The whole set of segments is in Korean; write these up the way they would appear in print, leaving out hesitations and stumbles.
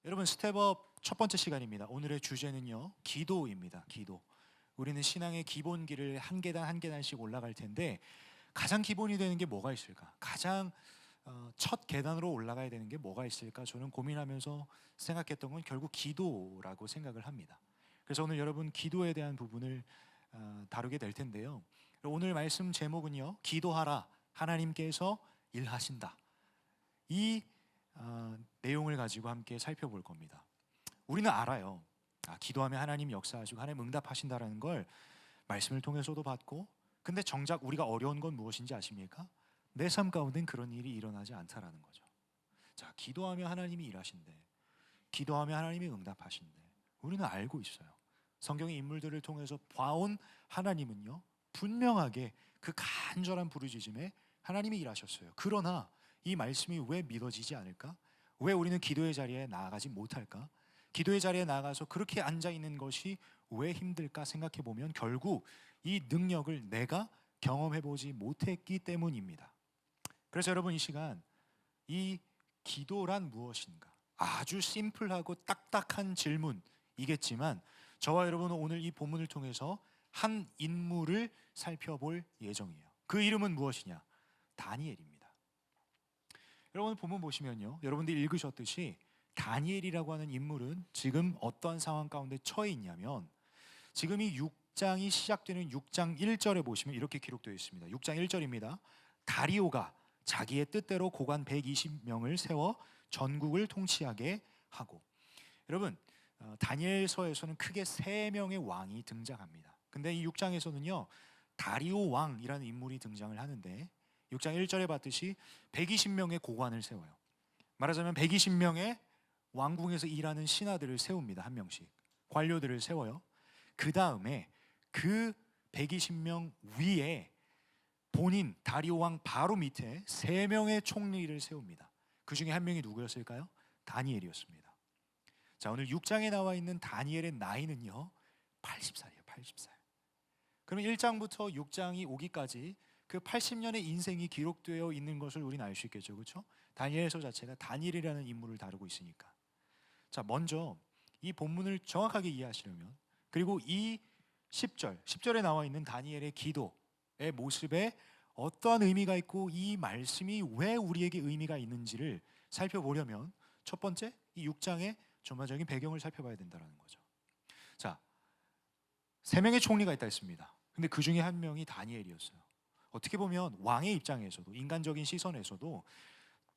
여러분, 스텝업 첫 번째 시간입니다. 오늘의 주제는요, 기도입니다. 기도. 우리는 신앙의 기본기를 한 계단 한 계단씩 올라갈 텐데, 가장 기본이 되는 게 뭐가 있을까? 가장 첫 계단으로 올라가야 되는 게 뭐가 있을까? 저는 고민하면서 생각했던 건 결국 기도라고 생각을 합니다. 그래서 오늘 여러분, 기도에 대한 부분을 다루게 될 텐데요. 오늘 말씀 제목은요, 기도하라, 하나님께서 일하신다. 이 내용을 가지고 함께 살펴볼 겁니다. 우리는 알아요. 기도하면 하나님 역사하시고 하나님 응답하신다라는 걸 말씀을 통해서도 봤고, 근데 정작 우리가 어려운 건 무엇인지 아십니까? 내 삶 가운데는 그런 일이 일어나지 않다라는 거죠. 자, 기도하면 하나님이 일하신대. 기도하면 하나님이 응답하신대. 우리는 알고 있어요. 성경의 인물들을 통해서 봐온 하나님은요, 분명하게 그 간절한 부르짖음에 하나님이 일하셨어요. 그러나 이 말씀이 왜 믿어지지 않을까? 왜 우리는 기도의 자리에 나아가지 못할까? 기도의 자리에 나아가서 그렇게 앉아있는 것이 왜 힘들까 생각해 보면 결국 이 능력을 내가 경험해보지 못했기 때문입니다. 그래서 여러분, 이 시간 이 기도란 무엇인가? 아주 심플하고 딱딱한 질문이겠지만 저와 여러분은 오늘 이 본문을 통해서 한 인물을 살펴볼 예정이에요. 그 이름은 무엇이냐? 다니엘입니다. 여러분, 본문 보시면요, 여러분들이 읽으셨듯이 다니엘이라고 하는 인물은 지금 어떠한 상황 가운데 처해 있냐면, 지금 이 6장이 시작되는 6장 1절에 보시면 이렇게 기록되어 있습니다. 6장 1절입니다. 다리오가 자기의 뜻대로 고관 120명을 세워 전국을 통치하게 하고. 여러분, 다니엘서에서는 크게 3명의 왕이 등장합니다. 근데 이 6장에서는요, 다리오 왕이라는 인물이 등장을 하는데, 6장 1절에 봤듯이 120명의 고관을 세워요. 말하자면 120명의 왕궁에서 일하는 신하들을 세웁니다. 한 명씩 관료들을 세워요. 그 다음에 그 120명 위에 본인 다리오 왕 바로 밑에 3명의 총리를 세웁니다. 그 중에 한 명이 누구였을까요? 다니엘이었습니다. 자, 오늘 6장에 나와 있는 다니엘의 나이는요 80살이에요. 80살. 그럼 1장부터 6장이 오기까지 그 80년의 인생이 기록되어 있는 것을 우리는 알 수 있겠죠. 그렇죠? 다니엘서 자체가 다니엘이라는 인물을 다루고 있으니까. 자, 먼저 이 본문을 정확하게 이해하시려면, 그리고 이 10절에 나와 있는 다니엘의 기도의 모습에 어떠한 의미가 있고 이 말씀이 왜 우리에게 의미가 있는지를 살펴보려면 첫 번째, 이 6장의 전반적인 배경을 살펴봐야 된다는 거죠. 자, 3명의 총리가 있다 했습니다. 근데 그 중에 한 명이 다니엘이었어요. 어떻게 보면 왕의 입장에서도, 인간적인 시선에서도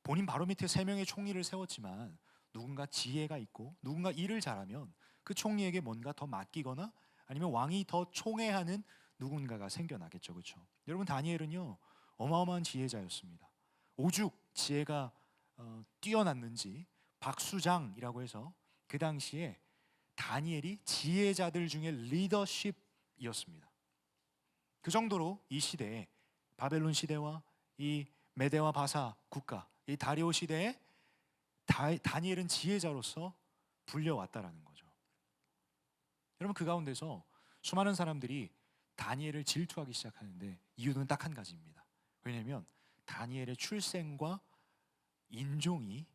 본인 바로 밑에 3명의 총리를 세웠지만 누군가 지혜가 있고 누군가 일을 잘하면 그 총리에게 뭔가 더 맡기거나 아니면 왕이 더 총애하는 누군가가 생겨나겠죠. 그렇죠? 여러분, 다니엘은요 어마어마한 지혜자였습니다. 오죽 지혜가 뛰어났는지 박수장이라고 해서 그 당시에 다니엘이 지혜자들 중에 리더십이었습니다. 그 정도로 이 시대에, 바벨론 시대와 이 메데와 바사 국가, 이 다리오 시대에 다니엘은 지혜자로서 불려왔다라는 거죠. 여러분, 그 가운데서 수많은 사람들이 다니엘을 질투하기 시작하는데 이유는 딱 한 가지입니다. 왜냐하면 다니엘의 출생과 인종이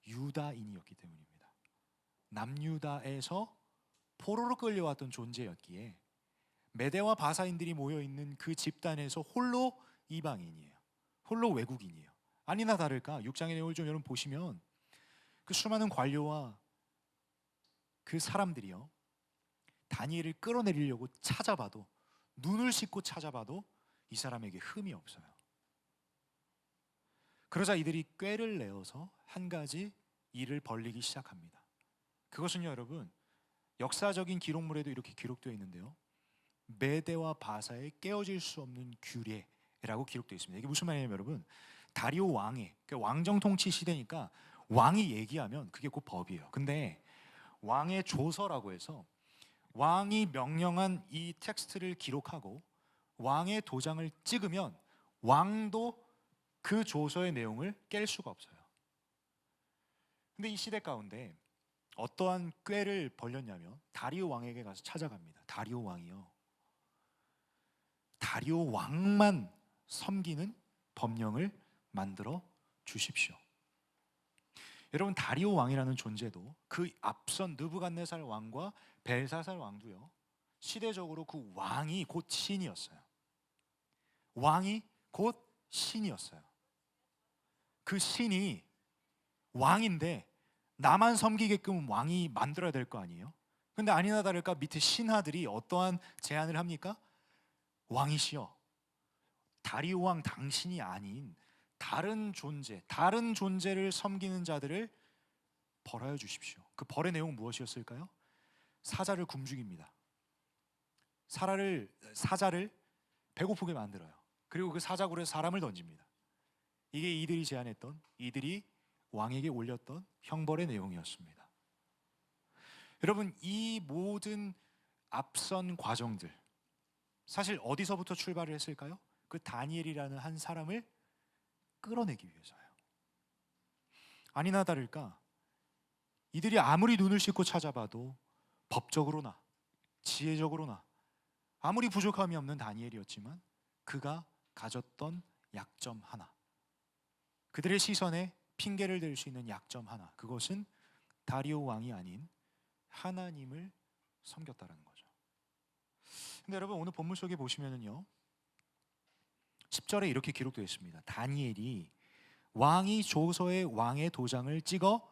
유다인이었기 때문입니다. 남유다에서 포로로 끌려왔던 존재였기에 메대와 바사인들이 모여있는 그 집단에서 홀로 이방인이에요. 홀로 외국인이에요. 아니나 다를까 6장의 내용을 좀 여러분 보시면 그 수많은 관료와 그 사람들이요, 다니엘을 끌어내리려고 찾아봐도, 눈을 씻고 찾아봐도 이 사람에게 흠이 없어요. 그러자 이들이 꾀를 내어서 한 가지 일을 벌리기 시작합니다. 그것은요, 여러분, 역사적인 기록물에도 이렇게 기록되어 있는데요, 메대와 바사의 깨어질 수 없는 규례라고 기록되어 있습니다. 이게 무슨 말이냐면 여러분, 다리오 왕의 왕정 통치 시대니까 왕이 얘기하면 그게 곧 법이에요. 근데 왕의 조서라고 해서 왕이 명령한 이 텍스트를 기록하고 왕의 도장을 찍으면 왕도 그 조서의 내용을 깰 수가 없어요. 근데 이 시대 가운데 어떠한 꾀를 벌렸냐면 다리오 왕에게 가서 찾아갑니다. 다리오 왕이요, 다리오 왕만 섬기는 법령을 만들어 주십시오. 여러분 다리오 왕이라는 존재도 그 앞선 느부갓네살 왕과 벨사살 왕도요, 시대적으로 그 왕이 곧 신이었어요. 왕이 곧 신이었어요. 그 신이 왕인데 나만 섬기게끔 왕이 만들어야 될 거 아니에요? 근데 아니나 다를까 밑에 신하들이 어떠한 제안을 합니까? 왕이시여, 다리오 왕 당신이 아닌 다른 존재, 다른 존재를 섬기는 자들을 벌하여 주십시오. 그 벌의 내용은 무엇이었을까요? 사자를 굶죽입니다. 사자를 배고프게 만들어요. 그리고 그 사자굴에 사람을 던집니다. 이게 이들이 제안했던, 이들이 왕에게 올렸던 형벌의 내용이었습니다. 여러분, 이 모든 앞선 과정들 사실 어디서부터 출발을 했을까요? 그 다니엘이라는 한 사람을 끌어내기 위해서요. 아니나 다를까 이들이 아무리 눈을 씻고 찾아봐도 법적으로나 지혜적으로나 아무리 부족함이 없는 다니엘이었지만 그가 가졌던 약점 하나, 그들의 시선에 핑계를 댈 수 있는 약점 하나, 그것은 다리오 왕이 아닌 하나님을 섬겼다라는 거죠. 근데 여러분, 오늘 본문 속에 보시면은요 10절에 이렇게 기록되어 있습니다. 다니엘이 왕이 조서에 왕의 도장을 찍어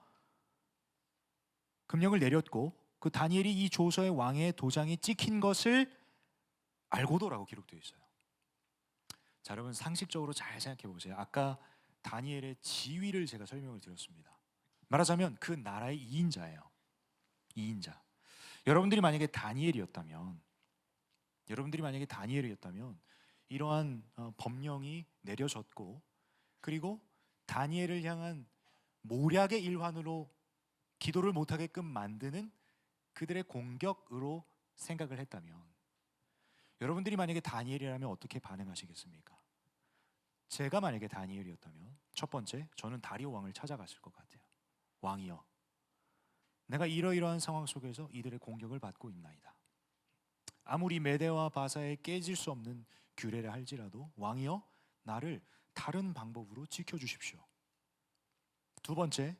금령을 내렸고 그 다니엘이 이 조서에 왕의 도장이 찍힌 것을 알고도라고 기록되어 있어요. 자, 여러분 상식적으로 잘 생각해 보세요. 아까 다니엘의 지위를 제가 설명을 드렸습니다. 말하자면 그 나라의 2인자예요. 2인자. 여러분들이 만약에 다니엘이었다면 이러한 법령이 내려졌고 그리고 다니엘을 향한 모략의 일환으로 기도를 못하게끔 만드는 그들의 공격으로 생각을 했다면 여러분들이 만약에 다니엘이라면 어떻게 반응하시겠습니까? 제가 만약에 다니엘이었다면 첫 번째, 저는 다리오 왕을 찾아갔을 것 같아요. 왕이여, 내가 이러이러한 상황 속에서 이들의 공격을 받고 있나이다. 아무리 메대와 바사에 깨질 수 없는 규례라 할지라도 왕이여, 나를 다른 방법으로 지켜주십시오. 두 번째,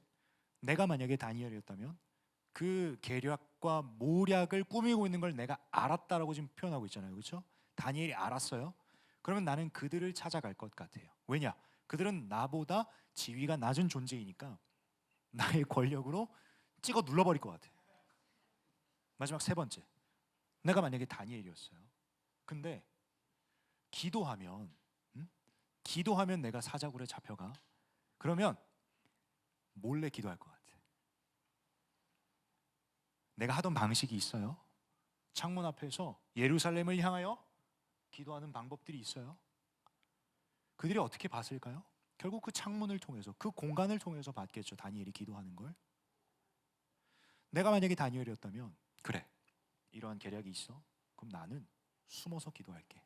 내가 만약에 다니엘이었다면 그 계략과 모략을 꾸미고 있는 걸 내가 알았다라고 지금 표현하고 있잖아요, 그렇죠? 다니엘이 알았어요. 그러면 나는 그들을 찾아갈 것 같아요. 왜냐? 그들은 나보다 지위가 낮은 존재이니까 나의 권력으로 찍어 눌러버릴 것 같아요. 마지막 세 번째, 내가 만약에 다니엘이었어요. 근데 기도하면 내가 사자굴에 잡혀가. 그러면 몰래 기도할 것 같아. 내가 하던 방식이 있어요. 창문 앞에서 예루살렘을 향하여 기도하는 방법들이 있어요. 그들이 어떻게 봤을까요? 결국 그 창문을 통해서, 그 공간을 통해서 봤겠죠. 다니엘이 기도하는 걸. 내가 만약에 다니엘이었다면, 그래, 이러한 계략이 있어. 그럼 나는 숨어서 기도할게.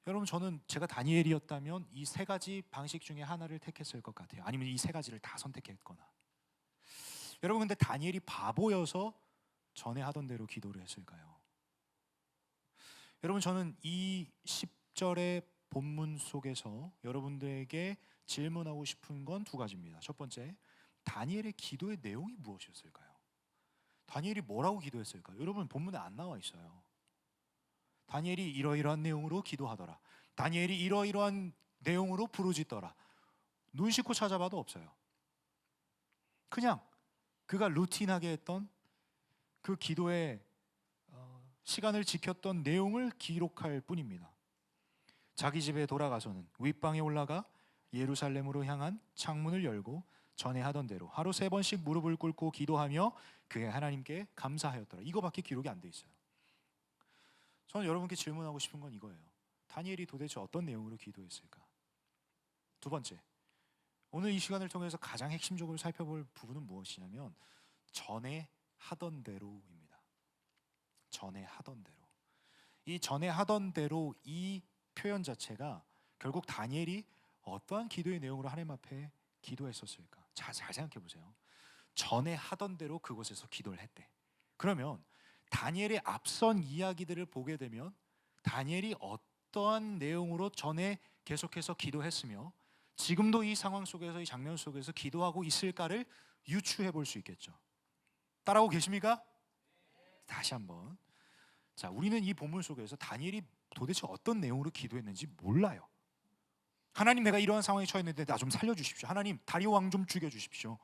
여러분, 저는 제가 다니엘이었다면 이 세 가지 방식 중에 하나를 택했을 것 같아요. 아니면 이 세 가지를 다 선택했거나. 여러분, 근데 다니엘이 바보여서 전에 하던 대로 기도를 했을까요? 여러분, 저는 이 10절의 본문 속에서 여러분들에게 질문하고 싶은 건 두 가지입니다. 첫 번째, 다니엘의 기도의 내용이 무엇이었을까요? 다니엘이 뭐라고 기도했을까요? 여러분, 본문에 안 나와 있어요. 다니엘이 이러이러한 내용으로 기도하더라. 다니엘이 이러이러한 내용으로 부르짖더라. 눈 씻고 찾아봐도 없어요. 그냥 그가 루틴하게 했던 그 기도의 시간을 지켰던 내용을 기록할 뿐입니다. 자기 집에 돌아가서는 윗방에 올라가 예루살렘으로 향한 창문을 열고 전에 하던 대로 하루 3번씩 무릎을 꿇고 기도하며 그의 하나님께 감사하였더라. 이거밖에 기록이 안 돼 있어요. 저는 여러분께 질문하고 싶은 건 이거예요. 다니엘이 도대체 어떤 내용으로 기도했을까? 두 번째, 오늘 이 시간을 통해서 가장 핵심적으로 살펴볼 부분은 무엇이냐면 전에 하던 대로입니다. 전에 하던 대로. 이 전에 하던 대로 이 표현 자체가 결국 다니엘이 어떠한 기도의 내용으로 하나님 앞에 기도했었을까? 잘 생각해 보세요. 전에 하던 대로 그곳에서 기도를 했대. 그러면 다니엘의 앞선 이야기들을 보게 되면 다니엘이 어떠한 내용으로 전에 계속해서 기도했으며 지금도 이 상황 속에서, 이 장면 속에서 기도하고 있을까를 유추해 볼 수 있겠죠. 따라오고 계십니까? 다시 한번. 자, 우리는 이 본문 속에서 다니엘이 도대체 어떤 내용으로 기도했는지 몰라요. 하나님, 내가 이러한 상황에 처했는데 나 좀 살려주십시오. 하나님, 다리오 왕 좀 죽여주십시오.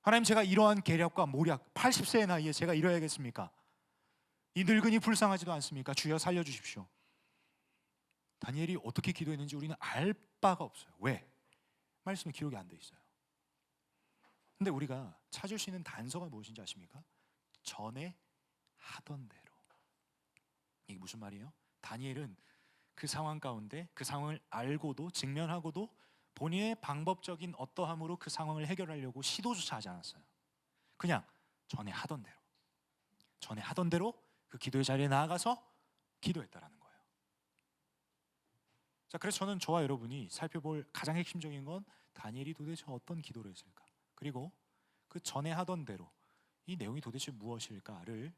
하나님, 제가 이러한 계략과 모략, 80세의 나이에 제가 이뤄야겠습니까? 이 늙은이 불쌍하지도 않습니까? 주여 살려주십시오. 다니엘이 어떻게 기도했는지 우리는 알 바가 없어요. 왜? 말씀에 기록이 안 돼 있어요. 근데 우리가 찾을 수 있는 단서가 무엇인지 아십니까? 전에 하던 대로. 이게 무슨 말이에요? 다니엘은 그 상황 가운데 그 상황을 알고도 직면하고도 본인의 방법적인 어떠함으로 그 상황을 해결하려고 시도조차 하지 않았어요. 그냥 전에 하던 대로 그 기도의 자리에 나아가서 기도했다라는 거예요. 자, 그래서 저는 저와 여러분이 살펴볼 가장 핵심적인 건 다니엘이 도대체 어떤 기도를 했을까, 그리고 그 전에 하던 대로 이 내용이 도대체 무엇일까를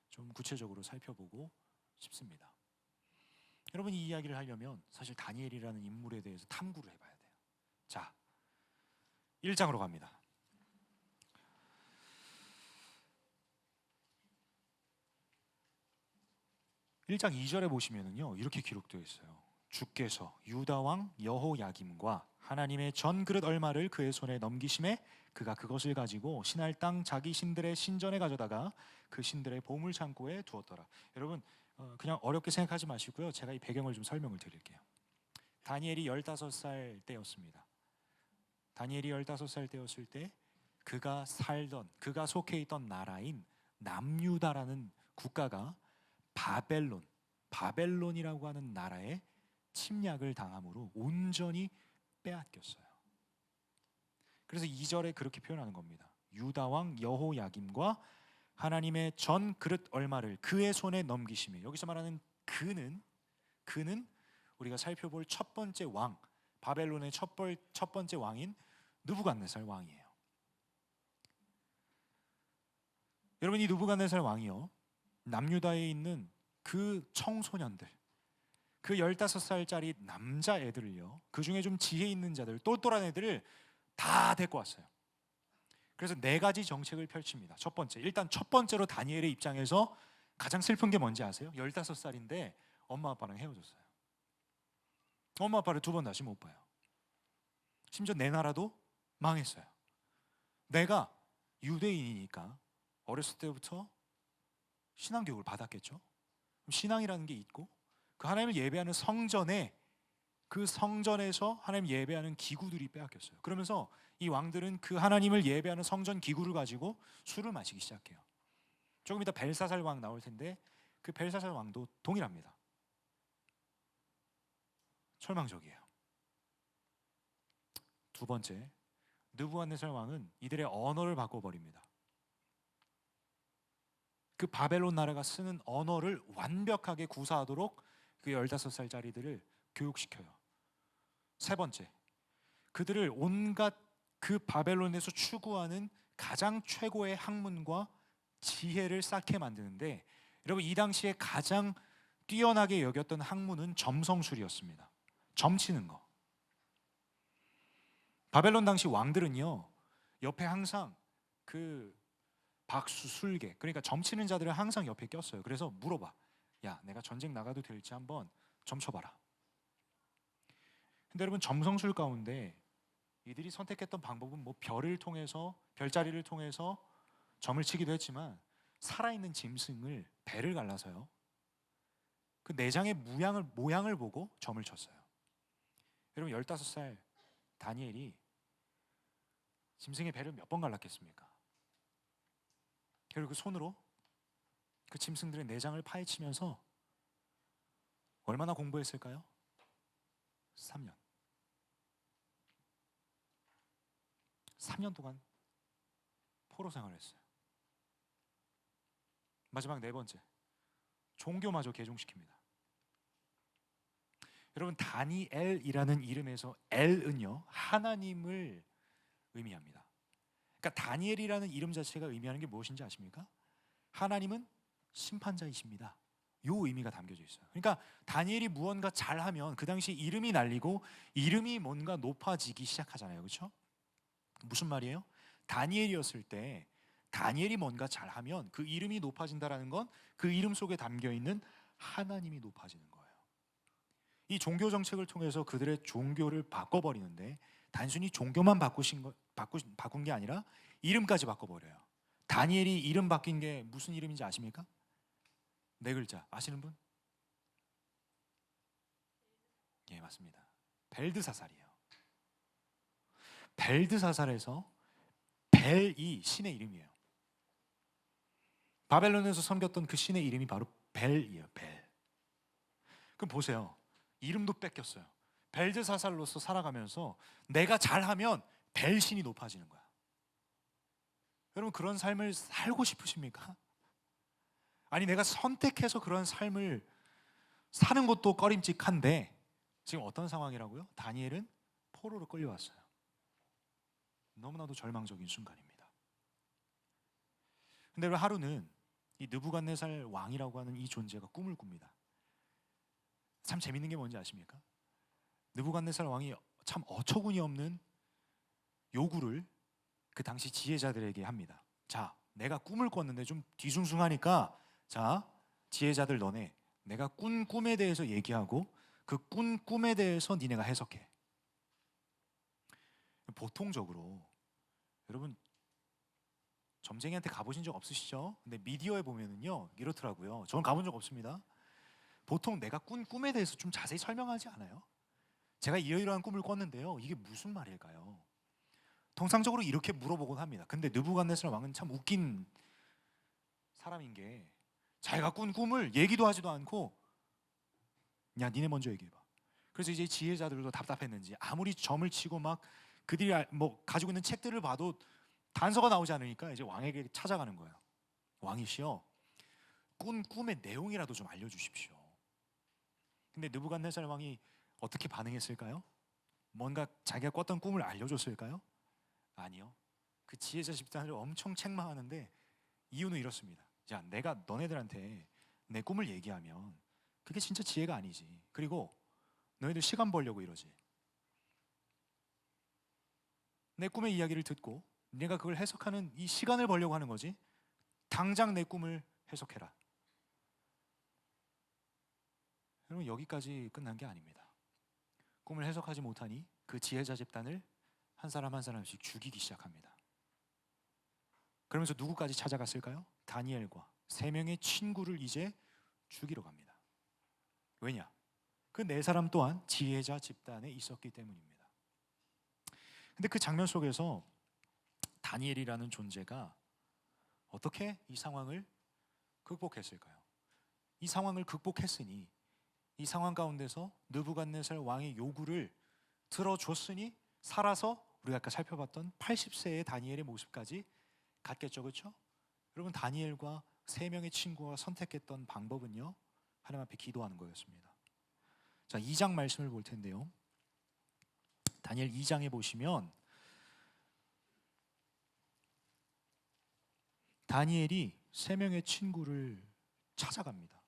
좀 구체적으로 살펴보고 싶습니다. 여러분, 이 이야기를 하려면 사실 다니엘이라는 인물에 대해서 탐구를 해봐야 돼요. 자, 1장으로 갑니다. 1장 2절에 보시면은요, 이렇게 기록되어 있어요. 주께서 유다 왕 여호야김과 하나님의 전 그릇 얼마를 그의 손에 넘기심에 그가 그것을 가지고 신할 땅 자기 신들의 신전에 가져다가 그 신들의 보물 창고에 두었더라. 여러분, 그냥 어렵게 생각하지 마시고요, 제가 이 배경을 좀 설명을 드릴게요. 다니엘이 15살 때였습니다. 다니엘이 15살 때였을 때 그가 속해 있던 나라인 남유다라는 국가가 바벨론이라고 하는 나라에 침략을 당함으로 온전히 빼앗겼어요. 그래서 2절에 그렇게 표현하는 겁니다. 유다 왕 여호야김과 하나님의 전 그릇 얼마를 그의 손에 넘기심에, 여기서 말하는 그는 우리가 살펴볼 첫 번째 왕, 바벨론의 첫 번째 왕인 느부갓네살 왕이에요. 여러분, 이 느부갓네살 왕이요, 남유다에 있는 그 청소년들, 그 15살짜리 남자애들을요, 그 중에 좀 지혜 있는 자들, 똘똘한 애들을 다 데리고 왔어요. 그래서 4가지 정책을 펼칩니다. 일단 첫 번째로 다니엘의 입장에서 가장 슬픈 게 뭔지 아세요? 15살인데 엄마 아빠랑 헤어졌어요. 엄마 아빠를 2번 다시 못 봐요. 심지어 내 나라도 망했어요. 내가 유대인이니까 어렸을 때부터 신앙교육을 받았겠죠. 신앙이라는 게 있고, 그 하나님을 예배하는 그 성전에서 하나님 예배하는 기구들이 빼앗겼어요. 그러면서 이 왕들은 그 하나님을 예배하는 성전 기구를 가지고 술을 마시기 시작해요. 조금 이따 벨사살 왕 나올 텐데 그 벨사살 왕도 동일합니다. 절망적이에요. 2번째, 느부갓네살 왕은 이들의 언어를 바꿔버립니다. 그 바벨론 나라가 쓰는 언어를 완벽하게 구사하도록 그 15살짜리들을 교육시켜요. 3번째, 그들을 온갖 그 바벨론에서 추구하는 가장 최고의 학문과 지혜를 쌓게 만드는데, 여러분, 이 당시에 가장 뛰어나게 여겼던 학문은 점성술이었습니다. 점치는 거. 바벨론 당시 왕들은요, 옆에 항상 그 박수, 술개, 그러니까 점치는 자들을 항상 옆에 꼈어요. 그래서 물어봐. 야, 내가 전쟁 나가도 될지 한번 점쳐봐라. 근데 여러분, 점성술 가운데 이들이 선택했던 방법은 뭐 별자리를 통해서 점을 치기도 했지만, 살아있는 짐승을 배를 갈라서요, 그 내장의 모양을 보고 점을 쳤어요. 여러분, 15살 다니엘이 짐승의 배를 몇 번 갈랐겠습니까? 그리고 그 손으로 그 짐승들의 내장을 파헤치면서 얼마나 공부했을까요? 3년. 3년 동안 포로 생활을 했어요. 마지막 4번째, 종교마저 개종시킵니다. 여러분, 다니엘이라는 이름에서 엘은요, 하나님을 의미합니다. 그러니까 다니엘이라는 이름 자체가 의미하는 게 무엇인지 아십니까? 하나님은 심판자이십니다. 요 의미가 담겨져 있어요. 그러니까 다니엘이 무언가 잘하면 그 당시 이름이 날리고 이름이 뭔가 높아지기 시작하잖아요. 그렇죠? 무슨 말이에요? 다니엘이었을 때 다니엘이 뭔가 잘하면 그 이름이 높아진다라는 건 그 이름 속에 담겨 있는 하나님이 높아지는 거예요. 이 종교 정책을 통해서 그들의 종교를 바꿔버리는데 단순히 종교만 바꾼 게 아니라 이름까지 바꿔버려요. 다니엘이 이름 바뀐 게 무슨 이름인지 아십니까? 네 글자 아시는 분? 예, 맞습니다. 벨드사살이에요. 벨드사살에서 벨이 신의 이름이에요. 바벨론에서 섬겼던 그 신의 이름이 바로 벨이에요. 벨. 그럼 보세요. 이름도 뺏겼어요. 벨드사살로서 살아가면서 내가 잘하면 벨 신이 높아지는 거야. 여러분 그런 삶을 살고 싶으십니까? 아니 내가 선택해서 그런 삶을 사는 것도 꺼림칙한데 지금 어떤 상황이라고요? 다니엘은 포로로 끌려왔어요. 너무나도 절망적인 순간입니다. 근데 하루는 이 느부갓네살 왕이라고 하는 이 존재가 꿈을 꿉니다. 참 재밌는 게 뭔지 아십니까? 느부갓네살 왕이 참 어처구니 없는 요구를 그 당시 지혜자들에게 합니다. 자, 내가 꿈을 꿨는데 좀 뒤숭숭하니까 자, 지혜자들 너네 내가 꾼 꿈에 대해서 얘기하고 그 꾼 꿈에 대해서 니네가 해석해. 보통적으로 여러분 점쟁이한테 가보신 적 없으시죠? 근데 미디어에 보면은요 이렇더라고요. 저는 가본 적 없습니다. 보통 내가 꾼 꿈에 대해서 좀 자세히 설명하지 않아요? 제가 이러이러한 꿈을 꿨는데요. 이게 무슨 말일까요? 통상적으로 이렇게 물어보곤 합니다. 근데 느부갓네살 왕은 참 웃긴 사람인 게 자기가 꾼 꿈을 얘기도 하지도 않고 야 니네 먼저 얘기해봐. 그래서 이제 지혜자들도 답답했는지 아무리 점을 치고 막 그들이 뭐 가지고 있는 책들을 봐도 단서가 나오지 않으니까 이제 왕에게 찾아가는 거예요. 왕이시여 꾼 꿈의 내용이라도 좀 알려주십시오. 근데 느부갓네살 왕이 어떻게 반응했을까요? 뭔가 자기가 꿨던 꿈을 알려줬을까요? 아니요. 그 지혜자 집단을 엄청 책망하는데 이유는 이렇습니다. 자, 내가 너네들한테 내 꿈을 얘기하면 그게 진짜 지혜가 아니지. 그리고 너희들 시간 벌려고 이러지. 내 꿈의 이야기를 듣고 내가 그걸 해석하는 이 시간을 벌려고 하는 거지. 당장 내 꿈을 해석해라. 여러분 여기까지 끝난 게 아닙니다. 꿈을 해석하지 못하니 그 지혜자 집단을 한 사람 한 사람씩 죽이기 시작합니다. 그러면서 누구까지 찾아갔을까요? 다니엘과 3명의 친구를 이제 죽이러 갑니다. 왜냐? 그 4사람 또한 지혜자 집단에 있었기 때문입니다. 근데 그 장면 속에서 다니엘이라는 존재가 어떻게 이 상황을 극복했을까요? 이 상황을 극복했으니 이 상황 가운데서 느부갓네살 왕의 요구를 들어줬으니 살아서 우리가 아까 살펴봤던 80세의 다니엘의 모습까지 갖겠죠. 그렇죠? 여러분 다니엘과 3명의 친구가 선택했던 방법은요 하나님 앞에 기도하는 거였습니다. 자 2장 말씀을 볼 텐데요. 다니엘 2장에 보시면 다니엘이 3명의 친구를 찾아갑니다.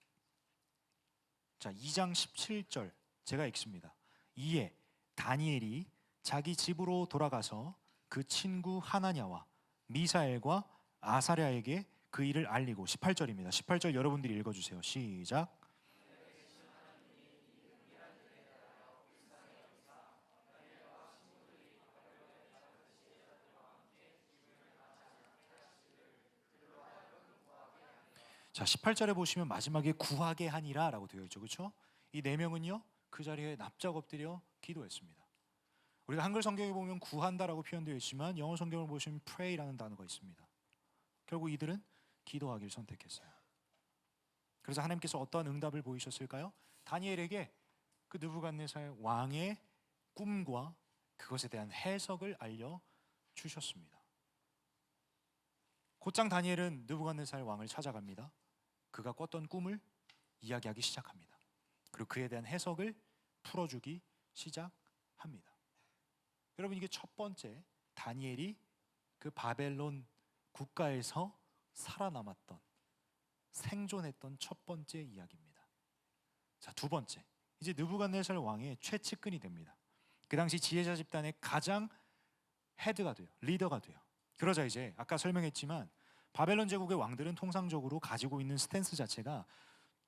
자 2장 17절 제가 읽습니다. 이에 다니엘이 자기 집으로 돌아가서 그 친구 하나냐와 미사엘과 아사랴에게 그 일을 알리고 18절입니다. 18절 여러분들이 읽어주세요. 시작. 자 18절에 보시면 마지막에 구하게 하니라 라고 되어 있죠. 그렇죠? 이 4명은요 그 자리에 납작 엎드려 기도했습니다. 우리가 한글 성경에 보면 구한다라고 표현되어 있지만 영어 성경을 보시면 pray라는 단어가 있습니다. 결국 이들은 기도하기를 선택했어요. 그래서 하나님께서 어떠한 응답을 보이셨을까요? 다니엘에게 그 느부갓네살 왕의 꿈과 그것에 대한 해석을 알려주셨습니다. 곧장 다니엘은 느부갓네살 왕을 찾아갑니다. 그가 꿨던 꿈을 이야기하기 시작합니다. 그리고 그에 대한 해석을 풀어주기 시작합니다. 여러분 이게 첫 번째 다니엘이 그 바벨론 국가에서 살아남았던 생존했던 첫 번째 이야기입니다. 자, 두 번째, 이제 느부갓네살 왕의 최측근이 됩니다. 그 당시 지혜자 집단의 가장 헤드가 돼요. 리더가 돼요. 그러자 이제 아까 설명했지만 바벨론 제국의 왕들은 통상적으로 가지고 있는 스탠스 자체가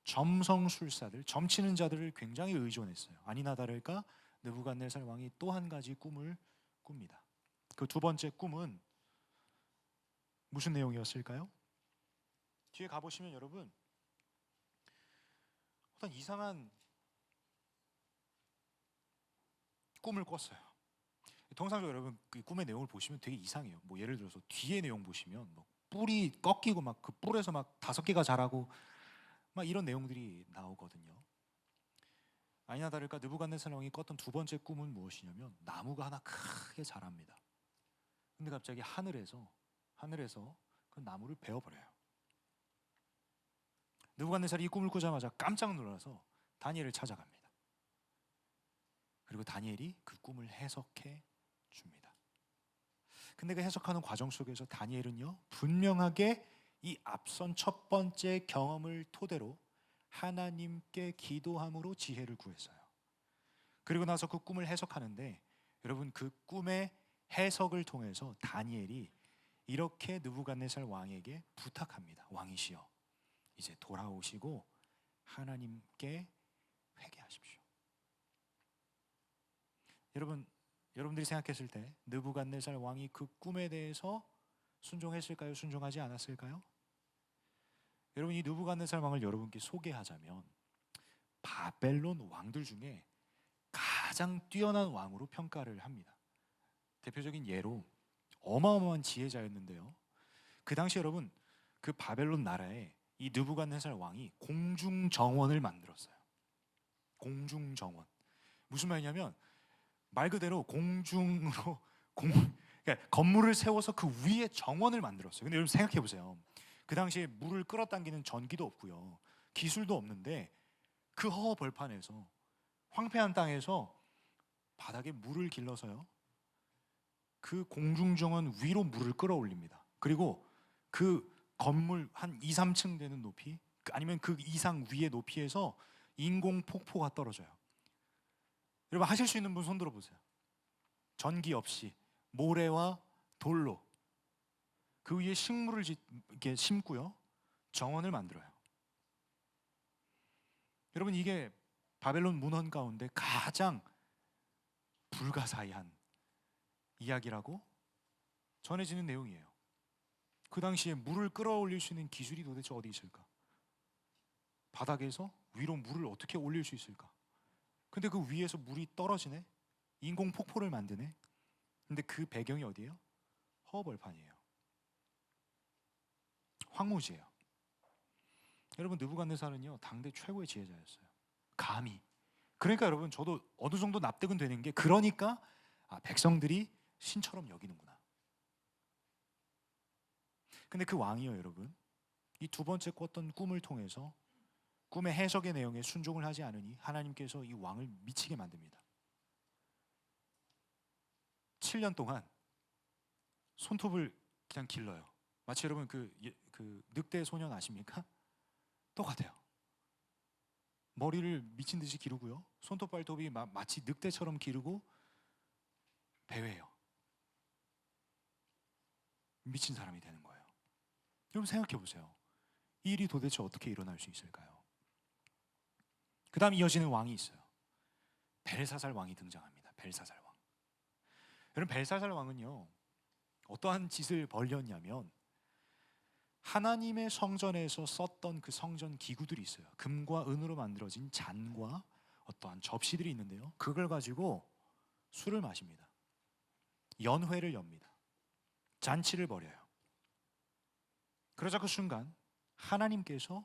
점성술사들, 점치는 자들을 굉장히 의존했어요. 아니나 다를까 느부갓네살 왕이 또 한 가지 꿈을 꿉니다. 그 두 번째 꿈은 무슨 내용이었을까요? 뒤에 가보시면 여러분 어떤 이상한 꿈을 꿨어요. 통상적으로 여러분 그 꿈의 내용을 보시면 되게 이상해요. 뭐 예를 들어서 뒤에 내용 보시면 뭐 뿔이 꺾이고 막 그 뿔에서 막 5개가 자라고 막 이런 내용들이 나오거든요. 아니나 다를까 느부갓네살 왕이 꿨던 두 번째 꿈은 무엇이냐면 나무가 하나 크게 자랍니다. 근데 갑자기 하늘에서 그 나무를 베어버려요. 느부갓네살이 이 꿈을 꾸자마자 깜짝 놀라서 다니엘을 찾아갑니다. 그리고 다니엘이 그 꿈을 해석해 줍니다. 근데 그 해석하는 과정 속에서 다니엘은요 분명하게 이 앞선 첫 번째 경험을 토대로 하나님께 기도함으로 지혜를 구했어요. 그리고 나서 그 꿈을 해석하는데 여러분 그 꿈의 해석을 통해서 다니엘이 이렇게 느부갓네살 왕에게 부탁합니다. 왕이시여 이제 돌아오시고 하나님께 회개하십시오. 여러분들이 생각했을 때 느부갓네살 왕이 그 꿈에 대해서 순종했을까요? 순종하지 않았을까요? 여러분 이 느부갓네살 왕을 여러분께 소개하자면 바벨론 왕들 중에 가장 뛰어난 왕으로 평가를 합니다. 대표적인 예로 어마어마한 지혜자였는데요. 그 당시 여러분 그 바벨론 나라에 이 느부갓네살 왕이 공중정원을 만들었어요. 공중정원. 무슨 말이냐면 말 그대로 공중으로 그러니까 건물을 세워서 그 위에 정원을 만들었어요. 근데 여러분 생각해 보세요. 그 당시에 물을 끌어당기는 전기도 없고요. 기술도 없는데 그 허허벌판에서 황폐한 땅에서 바닥에 물을 길러서요. 그 공중정원 위로 물을 끌어올립니다. 그리고 그 건물 한 2, 3층 되는 높이 아니면 그 이상 위의 높이에서 인공 폭포가 떨어져요. 여러분 하실 수 있는 분 손 들어 보세요. 전기 없이 모래와 돌로 그 위에 식물을 이렇게 심고요. 정원을 만들어요. 여러분 이게 바벨론 문헌 가운데 가장 불가사의한 이야기라고 전해지는 내용이에요. 그 당시에 물을 끌어올릴 수 있는 기술이 도대체 어디 있을까? 바닥에서 위로 물을 어떻게 올릴 수 있을까? 근데 그 위에서 물이 떨어지네? 인공 폭포를 만드네? 근데 그 배경이 어디예요? 허허벌판이에요. 황무지예요. 여러분 느부갓네살은요 당대 최고의 지혜자였어요. 감히. 그러니까 여러분 저도 어느 정도 납득은 되는 게 그러니까 백성들이 신처럼 여기는구나. 근데 그 왕이요 여러분 이 두 번째 꿨던 꿈을 통해서 꿈의 해석의 내용에 순종을 하지 않으니 하나님께서 이 왕을 미치게 만듭니다. 7년 동안 손톱을 그냥 길러요. 마치 여러분 그 늑대 소년 아십니까? 똑같아요. 머리를 미친 듯이 기르고요. 손톱 발톱이 마치 늑대처럼 기르고 배회해요. 미친 사람이 되는 거예요. 여러분 생각해 보세요. 이 일이 도대체 어떻게 일어날 수 있을까요? 그 다음 이어지는 왕이 있어요. 벨사살 왕이 등장합니다. 벨사살 왕. 여러분 벨사살 왕은요 어떠한 짓을 벌였냐면 하나님의 성전에서 썼던 그 성전 기구들이 있어요. 금과 은으로 만들어진 잔과 어떠한 접시들이 있는데요. 그걸 가지고 술을 마십니다. 연회를 엽니다. 잔치를 벌여요. 그러자 그 순간 하나님께서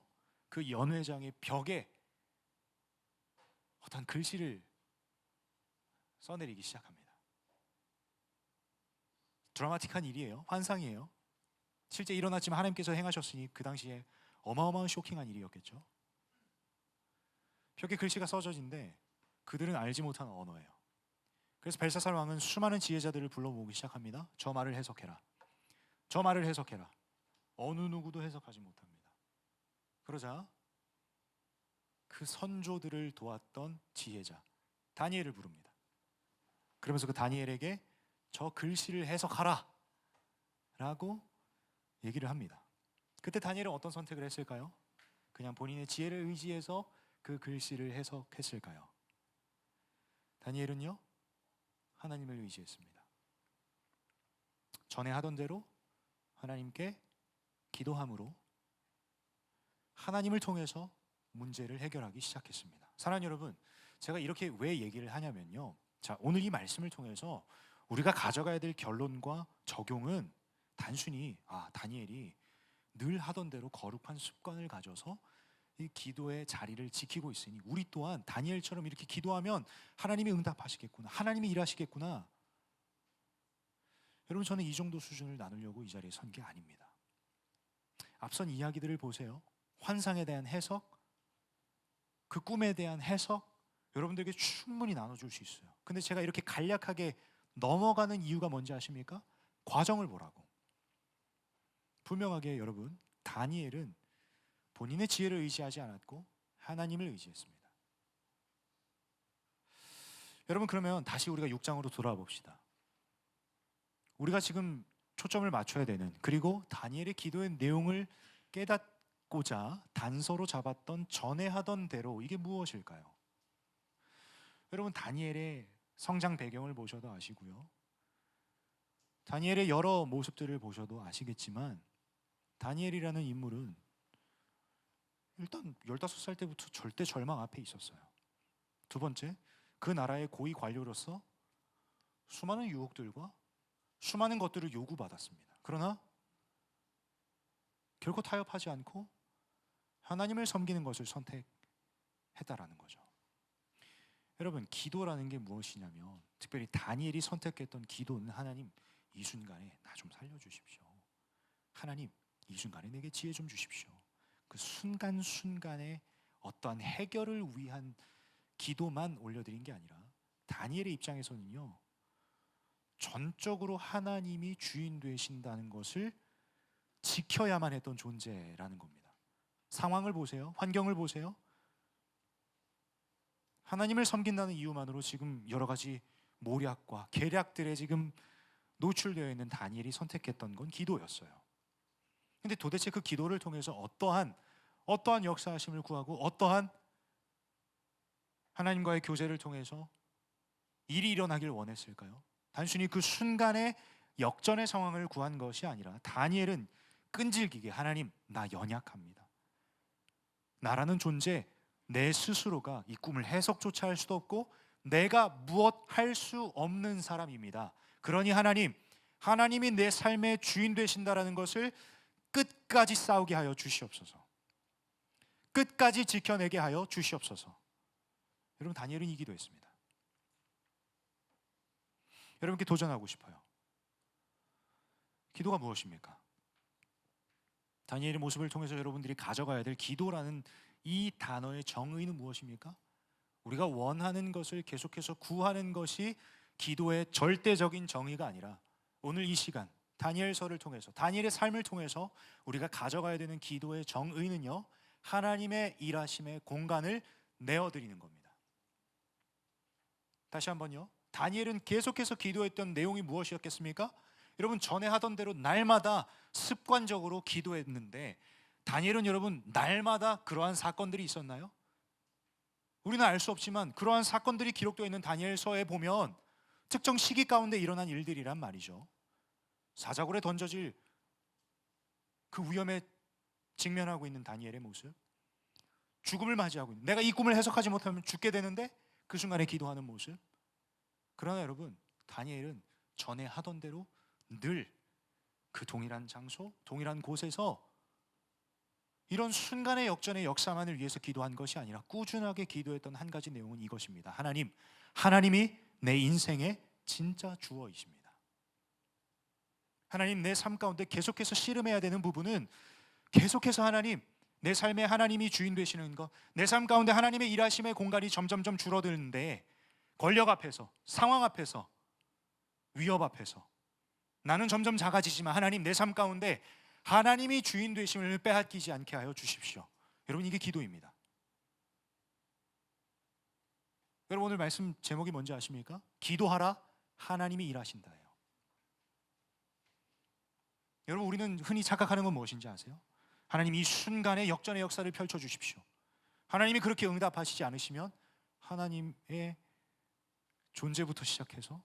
그 연회장의 벽에 어떤 글씨를 써내리기 시작합니다. 드라마틱한 일이에요. 환상이에요. 실제 일어났지만 하나님께서 행하셨으니 그 당시에 어마어마한 쇼킹한 일이었겠죠. 벽에 글씨가 써져진데 그들은 알지 못하는 언어예요. 그래서 벨사살 왕은 수많은 지혜자들을 불러 모으기 시작합니다. 저 말을 해석해라. 저 말을 해석해라. 어느 누구도 해석하지 못합니다. 그러자 그 선조들을 도왔던 지혜자 다니엘을 부릅니다. 그러면서 그 다니엘에게 저 글씨를 해석하라 라고 얘기를 합니다. 그때 다니엘은 어떤 선택을 했을까요? 그냥 본인의 지혜를 의지해서 그 글씨를 해석했을까요? 다니엘은요, 하나님을 의지했습니다. 전에 하던 대로 하나님께 기도함으로 하나님을 통해서 문제를 해결하기 시작했습니다. 사랑하는 여러분, 제가 이렇게 왜 얘기를 하냐면요, 자, 오늘 이 말씀을 통해서 우리가 가져가야 될 결론과 적용은 단순히 다니엘이 늘 하던 대로 거룩한 습관을 가져서 이 기도의 자리를 지키고 있으니 우리 또한 다니엘처럼 이렇게 기도하면 하나님이 응답하시겠구나, 하나님이 일하시겠구나. 여러분, 저는 이 정도 수준을 나누려고 이 자리에 선 게 아닙니다. 앞선 이야기들을 보세요. 환상에 대한 해석, 그 꿈에 대한 해석, 여러분들에게 충분히 나눠줄 수 있어요. 근데 제가 이렇게 간략하게 넘어가는 이유가 뭔지 아십니까? 과정을 보라고. 분명하게 여러분, 다니엘은 본인의 지혜를 의지하지 않았고 하나님을 의지했습니다. 여러분, 그러면 다시 우리가 6장으로 돌아와 봅시다. 우리가 지금 초점을 맞춰야 되는, 그리고 다니엘의 기도의 내용을 깨닫고자 단서로 잡았던 전에 하던 대로 이게 무엇일까요? 여러분, 다니엘의 성장 배경을 보셔도 아시고요, 다니엘의 여러 모습들을 보셔도 아시겠지만, 다니엘이라는 인물은 일단 15살 때부터 절대 절망 앞에 있었어요. 두 번째, 그 나라의 고위 관료로서 수많은 유혹들과 수많은 것들을 요구받았습니다. 그러나 결코 타협하지 않고 하나님을 섬기는 것을 선택했다라는 거죠. 여러분, 기도라는 게 무엇이냐면, 특별히 다니엘이 선택했던 기도는 하나님, 이 순간에 나 좀 살려주십시오. 하나님, 이 순간에 내게 지혜 좀 주십시오. 그 순간순간에 어떠한 해결을 위한 기도만 올려드린 게 아니라, 다니엘의 입장에서는요, 전적으로 하나님이 주인 되신다는 것을 지켜야만 했던 존재라는 겁니다. 상황을 보세요. 환경을 보세요. 하나님을 섬긴다는 이유만으로 지금 여러 가지 모략과 계략들에 지금 노출되어 있는 다니엘이 선택했던 건 기도였어요. 근데 도대체 그 기도를 통해서 어떠한 역사하심을 구하고 어떠한 하나님과의 교제를 통해서 일이 일어나길 원했을까요? 단순히 그 순간의 역전의 상황을 구한 것이 아니라, 다니엘은 끈질기게 하나님, 나 연약합니다. 나라는 존재, 내 스스로가 이 꿈을 해석조차 할 수도 없고 내가 무엇 할 수 없는 사람입니다. 그러니 하나님이 내 삶의 주인 되신다라는 것을 끝까지 싸우게 하여 주시옵소서. 끝까지 지켜내게 하여 주시옵소서. 여러분, 다니엘은 이 기도했습니다. 여러분께 도전하고 싶어요. 기도가 무엇입니까? 다니엘의 모습을 통해서 여러분들이 가져가야 될 기도라는 이 단어의 정의는 무엇입니까? 우리가 원하는 것을 계속해서 구하는 것이 기도의 절대적인 정의가 아니라, 오늘 이 시간 다니엘서를 통해서, 다니엘의 삶을 통해서 우리가 가져가야 되는 기도의 정의는요, 하나님의 일하심의 공간을 내어드리는 겁니다. 다시 한번요, 다니엘은 계속해서 기도했던 내용이 무엇이었겠습니까? 여러분, 전에 하던 대로 날마다 습관적으로 기도했는데, 다니엘은 여러분 날마다 그러한 사건들이 있었나요? 우리는 알 수 없지만 그러한 사건들이 기록되어 있는 다니엘서에 보면 특정 시기 가운데 일어난 일들이란 말이죠. 사자굴에 던져질 그 위험에 직면하고 있는 다니엘의 모습, 죽음을 맞이하고 있는, 내가 이 꿈을 해석하지 못하면 죽게 되는데 그 순간에 기도하는 모습. 그러나 여러분, 다니엘은 전에 하던 대로 늘 그 동일한 장소, 동일한 곳에서 이런 순간의 역전의 역사만을 위해서 기도한 것이 아니라 꾸준하게 기도했던 한 가지 내용은 이것입니다. 하나님이 내 인생의 진짜 주어이십니다. 하나님, 내 삶 가운데 계속해서 씨름해야 되는 부분은 계속해서 하나님, 내 삶에 하나님이 주인 되시는 것, 내 삶 가운데 하나님의 일하심의 공간이 점점점 줄어드는데, 권력 앞에서, 상황 앞에서, 위협 앞에서 나는 점점 작아지지만 하나님, 내 삶 가운데 하나님이 주인 되심을 빼앗기지 않게 하여 주십시오. 여러분, 이게 기도입니다. 여러분 오늘 말씀 제목이 뭔지 아십니까? 기도하라 하나님이 일하신다예요. 여러분 우리는 흔히 착각하는 건 무엇인지 아세요? 하나님 이 순간에 역전의 역사를 펼쳐주십시오. 하나님이 그렇게 응답하시지 않으시면 하나님의 존재부터 시작해서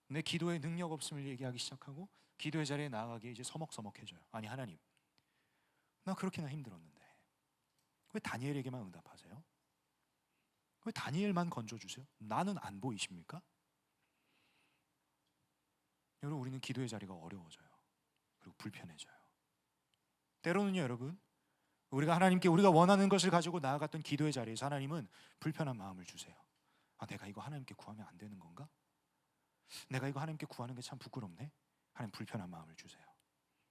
내 기도에 능력 없음을 얘기하기 시작하고 기도의 자리에 나아가기에 이제 서먹서먹해져요. 아니 하나님, 나 그렇게나 힘들었는데 왜 다니엘에게만 응답하세요? 왜 다니엘만 건져주세요? 나는 안 보이십니까? 여러분 우리는 기도의 자리가 어려워져요. 그리고 불편해져요. 때로는요 여러분, 우리가 하나님께 우리가 원하는 것을 가지고 나아갔던 기도의 자리에서 하나님은 불편한 마음을 주세요. 아, 내가 이거 하나님께 구하면 안 되는 건가? 내가 이거 하나님께 구하는 게 참 부끄럽네. 하나님 불편한 마음을 주세요.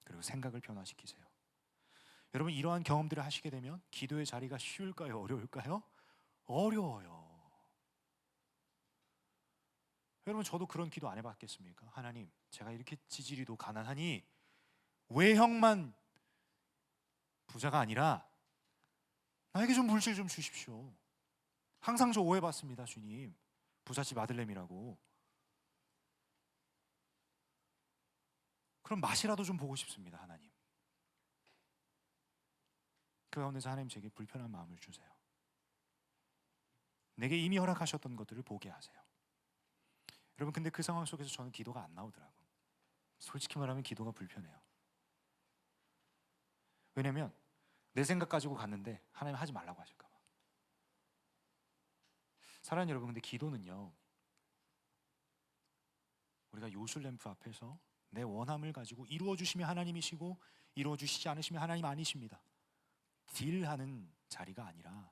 그리고 생각을 변화시키세요. 여러분 이러한 경험들을 하시게 되면 기도의 자리가 쉬울까요? 어려울까요? 어려워요. 여러분 저도 그런 기도 안 해봤겠습니까? 하나님, 제가 이렇게 지지리도 가난하니 외형만 부자가 아니라 나에게 좀 물질 좀 주십시오. 항상 저 오해받습니다. 주님, 부잣집 아들내미라고. 그럼 맛이라도 좀 보고 싶습니다. 하나님, 그 가운데서 하나님 제게 불편한 마음을 주세요. 내게 이미 허락하셨던 것들을 보게 하세요. 여러분 근데 그 상황 속에서 저는 기도가 안 나오더라고요. 솔직히 말하면 기도가 불편해요. 왜냐면 내 생각 가지고 갔는데 하나님 하지 말라고 하실까 봐. 사랑하는 여러분, 근데 기도는요, 우리가 요술램프 앞에서 내 원함을 가지고 이루어 주시면 하나님이시고 이루어 주시지 않으시면 하나님 아니십니다. 딜하는 자리가 아니라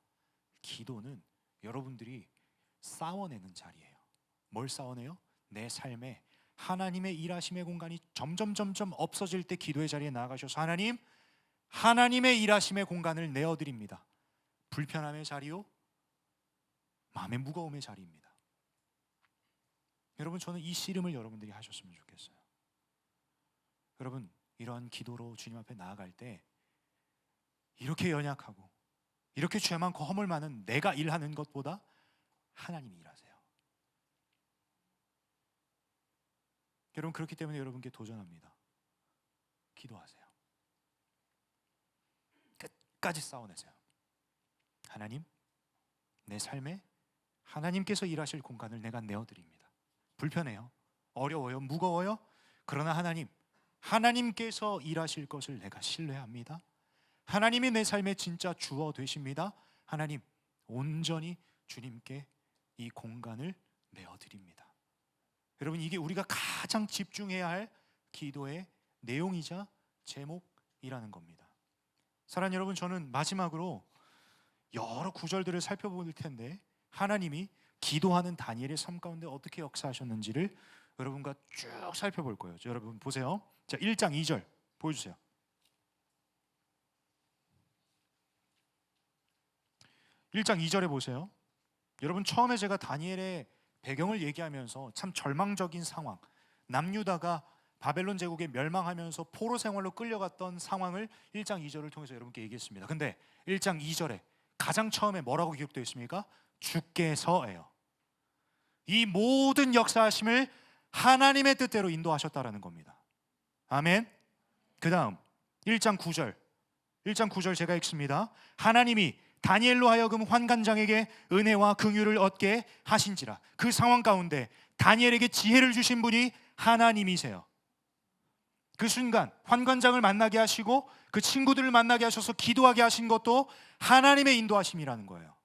기도는 여러분들이 싸워내는 자리예요. 뭘 싸워내요? 내 삶에 하나님의 일하심의 공간이 점점 없어질 때 기도의 자리에 나아가셔서 하나님, 하나님의 일하심의 공간을 내어드립니다. 불편함의 자리요, 마음의 무거움의 자리입니다. 여러분 저는 이 씨름을 여러분들이 하셨으면 좋겠어요. 여러분 이러한 기도로 주님 앞에 나아갈 때 이렇게 연약하고 이렇게 죄 많고 허물 많은 내가 일하는 것보다 하나님이 일하세요. 여러분 그렇기 때문에 여러분께 도전합니다. 기도하세요. 끝까지 싸워내세요. 하나님, 내 삶에 하나님께서 일하실 공간을 내가 내어드립니다. 불편해요, 어려워요, 무거워요. 그러나 하나님, 하나님께서 일하실 것을 내가 신뢰합니다. 하나님이 내 삶의 진짜 주어 되십니다. 하나님, 온전히 주님께 이 공간을 내어드립니다. 여러분 이게 우리가 가장 집중해야 할 기도의 내용이자 제목이라는 겁니다. 사랑하는 여러분, 저는 마지막으로 여러 구절들을 살펴볼 텐데 하나님이 기도하는 다니엘의 삶 가운데 어떻게 역사하셨는지를 여러분과 쭉 살펴볼 거예요. 여러분 보세요. 자, 1장 2절 보여주세요. 1장 2절에 보세요. 여러분 처음에 제가 다니엘의 배경을 얘기하면서 참 절망적인 상황, 남유다가 바벨론 제국에 멸망하면서 포로 생활로 끌려갔던 상황을 1장 2절을 통해서 여러분께 얘기했습니다. 근데 1장 2절에 가장 처음에 뭐라고 기록되어 있습니까? 주께서예요. 이 모든 역사하심을 하나님의 뜻대로 인도하셨다라는 겁니다. 아멘. 그 다음 1장 9절 제가 읽습니다. 하나님이 다니엘로 하여금 환관장에게 은혜와 긍휼을 얻게 하신지라. 그 상황 가운데 다니엘에게 지혜를 주신 분이 하나님이세요. 그 순간 환관장을 만나게 하시고 그 친구들을 만나게 하셔서 기도하게 하신 것도 하나님의 인도하심이라는 거예요.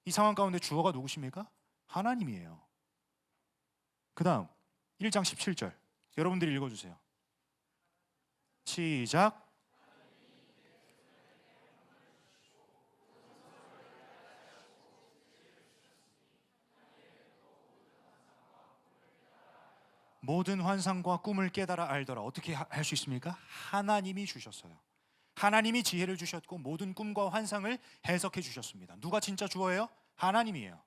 이 상황 가운데 주어가 누구십니까? 하나님이에요. 그 다음 1장 17절 여러분들이 읽어주세요. 시작. 모든 환상과 꿈을 깨달아 알더라. 어떻게 할 수 있습니까? 하나님이 주셨어요. 하나님이 지혜를 주셨고 모든 꿈과 환상을 해석해 주셨습니다. 누가 진짜 주어예요? 하나님이에요.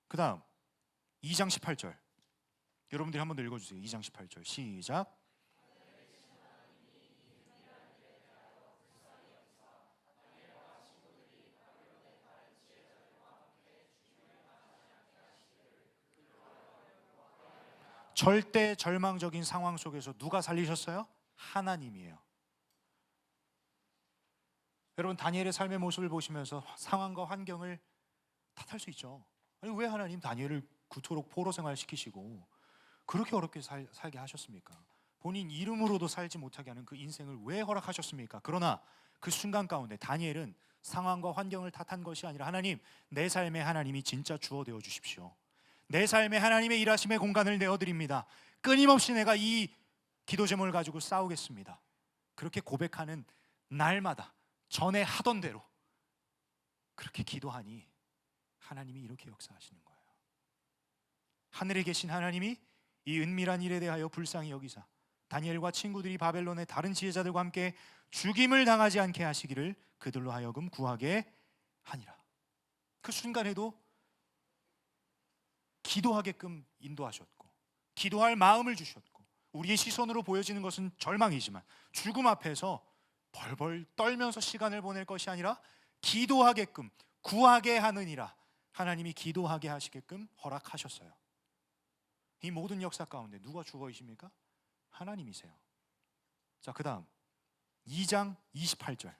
그 다음 2장 18절 여러분들이 한 번 더 읽어주세요. 2장 18절 시작. 절대 절망적인 상황 속에서 누가 살리셨어요? 하나님이에요. 여러분, 다니엘의 삶의 모습을 보시면서 상황과 환경을 탓할 수 있죠. 아니, 왜 하나님 다니엘을 그토록 포로 생활 시키시고 그렇게 어렵게 살게 하셨습니까? 본인 이름으로도 살지 못하게 하는 그 인생을 왜 허락하셨습니까? 그러나 그 순간 가운데 다니엘은 상황과 환경을 탓한 것이 아니라, 하나님, 내 삶에 하나님이 진짜 주어 되어 주십시오. 내 삶에 하나님의 일하심의 공간을 내어드립니다. 끊임없이 내가 이 기도 제목을 가지고 싸우겠습니다. 그렇게 고백하는 날마다 전에 하던 대로 그렇게 기도하니 하나님이 이렇게 역사하시는 거예요. 하늘에 계신 하나님이 이 은밀한 일에 대하여 불쌍히 여기사 다니엘과 친구들이 바벨론의 다른 지혜자들과 함께 죽임을 당하지 않게 하시기를 그들로 하여금 구하게 하니라. 그 순간에도 기도하게끔 인도하셨고 기도할 마음을 주셨고, 우리의 시선으로 보여지는 것은 절망이지만 죽음 앞에서 벌벌 떨면서 시간을 보낼 것이 아니라 기도하게끔 구하게 하느니라. 하나님이 기도하게 하시게끔 허락하셨어요. 이 모든 역사 가운데 누가 주어이십니까? 하나님이세요. 자, 그 다음 2장 28절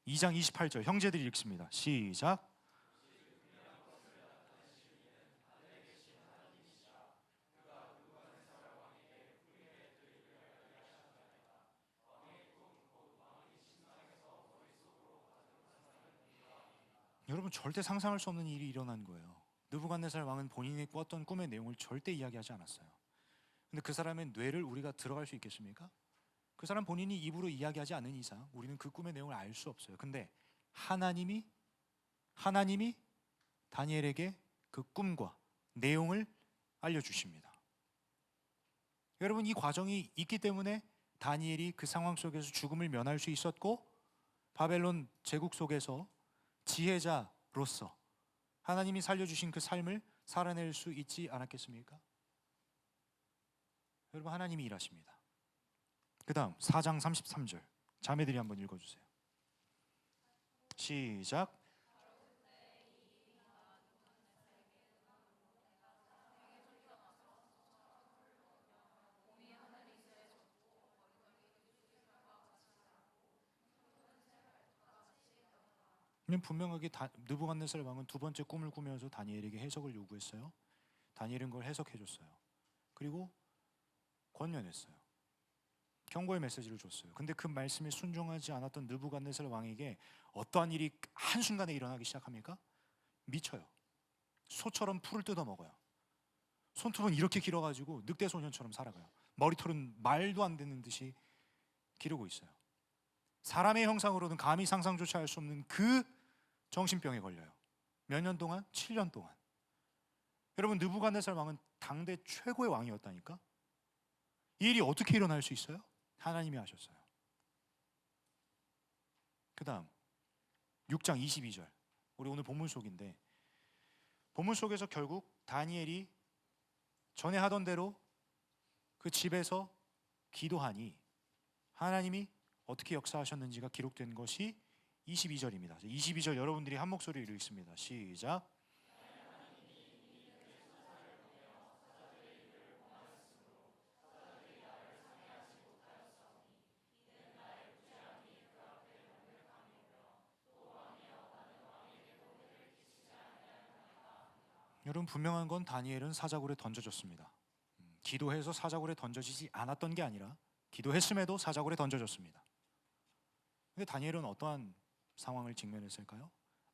2장 28절 형제들이 읽습니다. 시작. 여러분, 절대 상상할 수 없는 일이 일어난 거예요. 느부갓네살 왕은 본인이 꿨던 꿈의 내용을 절대 이야기하지 않았어요. 근데 그 사람의 뇌를 우리가 들어갈 수 있겠습니까? 그 사람 본인이 입으로 이야기하지 않는 이상 우리는 그 꿈의 내용을 알 수 없어요. 근데 하나님이 다니엘에게 그 꿈과 내용을 알려주십니다. 여러분, 이 과정이 있기 때문에 다니엘이 그 상황 속에서 죽음을 면할 수 있었고, 바벨론 제국 속에서 지혜자로서 하나님이 살려주신 그 삶을 살아낼 수 있지 않았겠습니까? 여러분, 하나님이 일하십니다. 그 다음 4장 33절 자매들이 한번 읽어주세요. 시작. 분명하게 느부갓네살 왕은 두 번째 꿈을 꾸면서 다니엘에게 해석을 요구했어요. 다니엘은 그걸 해석해 줬어요. 그리고 권면했어요. 경고의 메시지를 줬어요. 근데 그 말씀에 순종하지 않았던 느부갓네살 왕에게 어떠한 일이 한순간에 일어나기 시작합니까? 미쳐요. 소처럼 풀을 뜯어먹어요. 손톱은 이렇게 길어가지고 늑대 소년처럼 살아가요. 머리털은 말도 안 되는 듯이 기르고 있어요. 사람의 형상으로는 감히 상상조차 할 수 없는 그 정신병에 걸려요. 몇 년 동안? 7년 동안. 여러분, 느부갓네살 왕은 당대 최고의 왕이었다니까? 이 일이 어떻게 일어날 수 있어요? 하나님이 하셨어요. 그 다음 6장 22절 우리 오늘 본문 속인데, 본문 속에서 결국 다니엘이 전에 하던 대로 그 집에서 기도하니 하나님이 어떻게 역사하셨는지가 기록된 것이 22절입니다. 22절 여러분들이 한 목소리로 읽습니다. 시작. 여러분, 분명한 건 다니엘은 사자굴에 던져졌습니다. 기도해서 사자굴에 던져지지 않았던 게 아니라 기도했음에도 사자굴에 던져졌습니다. 근데 다니엘은 어떠한 상황을 직면했을까요?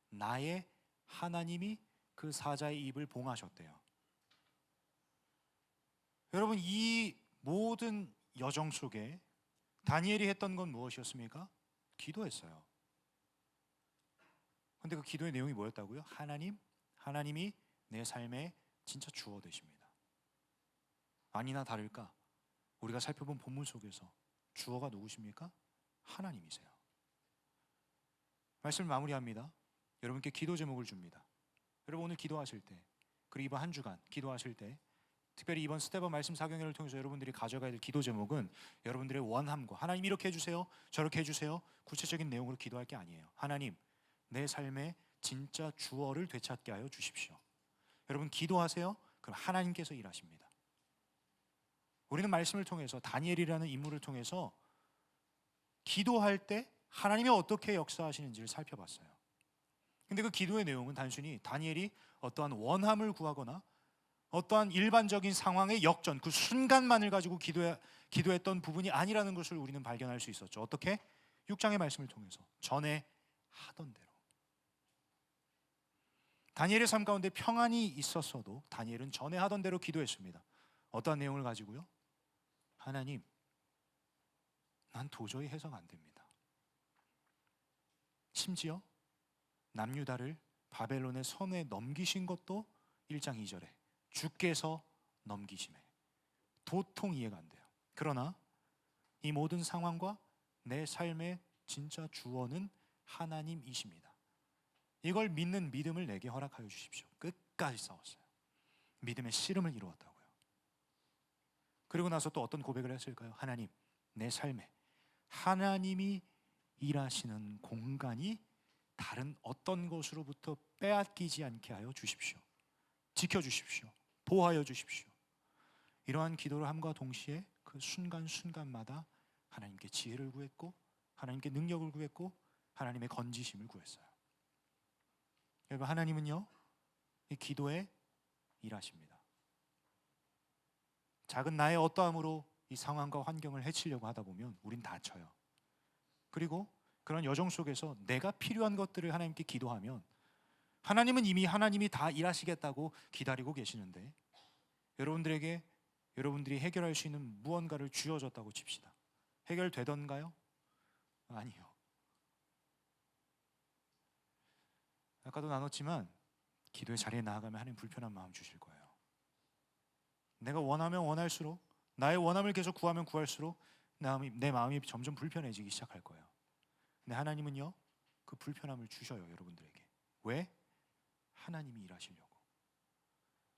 나의 하나님이 그 사자의 입을 봉하셨대요. 여러분, 이 모든 여정 속에 다니엘이 했던 건 무엇이었습니까? 기도했어요. 근데 그 기도의 내용이 뭐였다고요? 하나님이 내 삶의 진짜 주어 되십니다. 아니나 다를까 우리가 살펴본 본문 속에서 주어가 누구십니까? 하나님이세요. 말씀을 마무리합니다. 여러분께 기도 제목을 줍니다. 여러분, 오늘 기도하실 때, 그리고 이번 한 주간 기도하실 때, 특별히 이번 스테반 말씀 사경회를 통해서 여러분들이 가져가야 될 기도 제목은 여러분들의 원함과 하나님 이렇게 해주세요, 저렇게 해주세요, 구체적인 내용으로 기도할 게 아니에요. 하나님, 내 삶의 진짜 주어를 되찾게 하여 주십시오. 여러분, 기도하세요. 그럼 하나님께서 일하십니다. 우리는 말씀을 통해서 다니엘이라는 인물을 통해서 기도할 때 하나님이 어떻게 역사하시는지를 살펴봤어요. 근데 그 기도의 내용은 단순히 다니엘이 어떠한 원함을 구하거나 어떠한 일반적인 상황의 역전, 그 순간만을 가지고 기도했던 부분이 아니라는 것을 우리는 발견할 수 있었죠. 어떻게? 6장의 말씀을 통해서 전에 하던 대로. 다니엘의 삶 가운데 평안이 있었어도 다니엘은 전에 하던 대로 기도했습니다. 어떠한 내용을 가지고요? 하나님, 난 도저히 해석 안 됩니다. 심지어 남유다를 바벨론의 손에 넘기신 것도 1장 2절에 주께서 넘기심에 도통 이해가 안 돼요. 그러나 이 모든 상황과 내 삶의 진짜 주원은 하나님이십니다. 이걸 믿는 믿음을 내게 허락하여 주십시오. 끝까지 싸웠어요. 믿음의 씨름을 이루었다고요. 그리고 나서 또 어떤 고백을 했을까요? 하나님, 내 삶에 하나님이 일하시는 공간이 다른 어떤 것으로부터 빼앗기지 않게 하여 주십시오. 지켜주십시오. 보호하여 주십시오. 이러한 기도를 함과 동시에 그 순간순간마다 하나님께 지혜를 구했고 하나님께 능력을 구했고 하나님의 건지심을 구했어요. 여러분, 하나님은요, 이 기도에 일하십니다. 작은 나의 어떠함으로 이 상황과 환경을 해치려고 하다 보면 우린 다쳐요. 그리고 그런 여정 속에서 내가 필요한 것들을 하나님께 기도하면 하나님은 이미 하나님이 다 일하시겠다고 기다리고 계시는데 여러분들에게 여러분들이 해결할 수 있는 무언가를 주어졌다고 칩시다. 해결되던가요? 아니요. 아까도 나눴지만 기도의 자리에 나아가면 하나님 불편한 마음 주실 거예요. 내가 원하면 원할수록, 나의 원함을 계속 구하면 구할수록 내 마음이 점점 불편해지기 시작할 거예요. 근데 하나님은요, 그 불편함을 주셔요, 여러분들에게. 왜? 하나님이 일하시려고.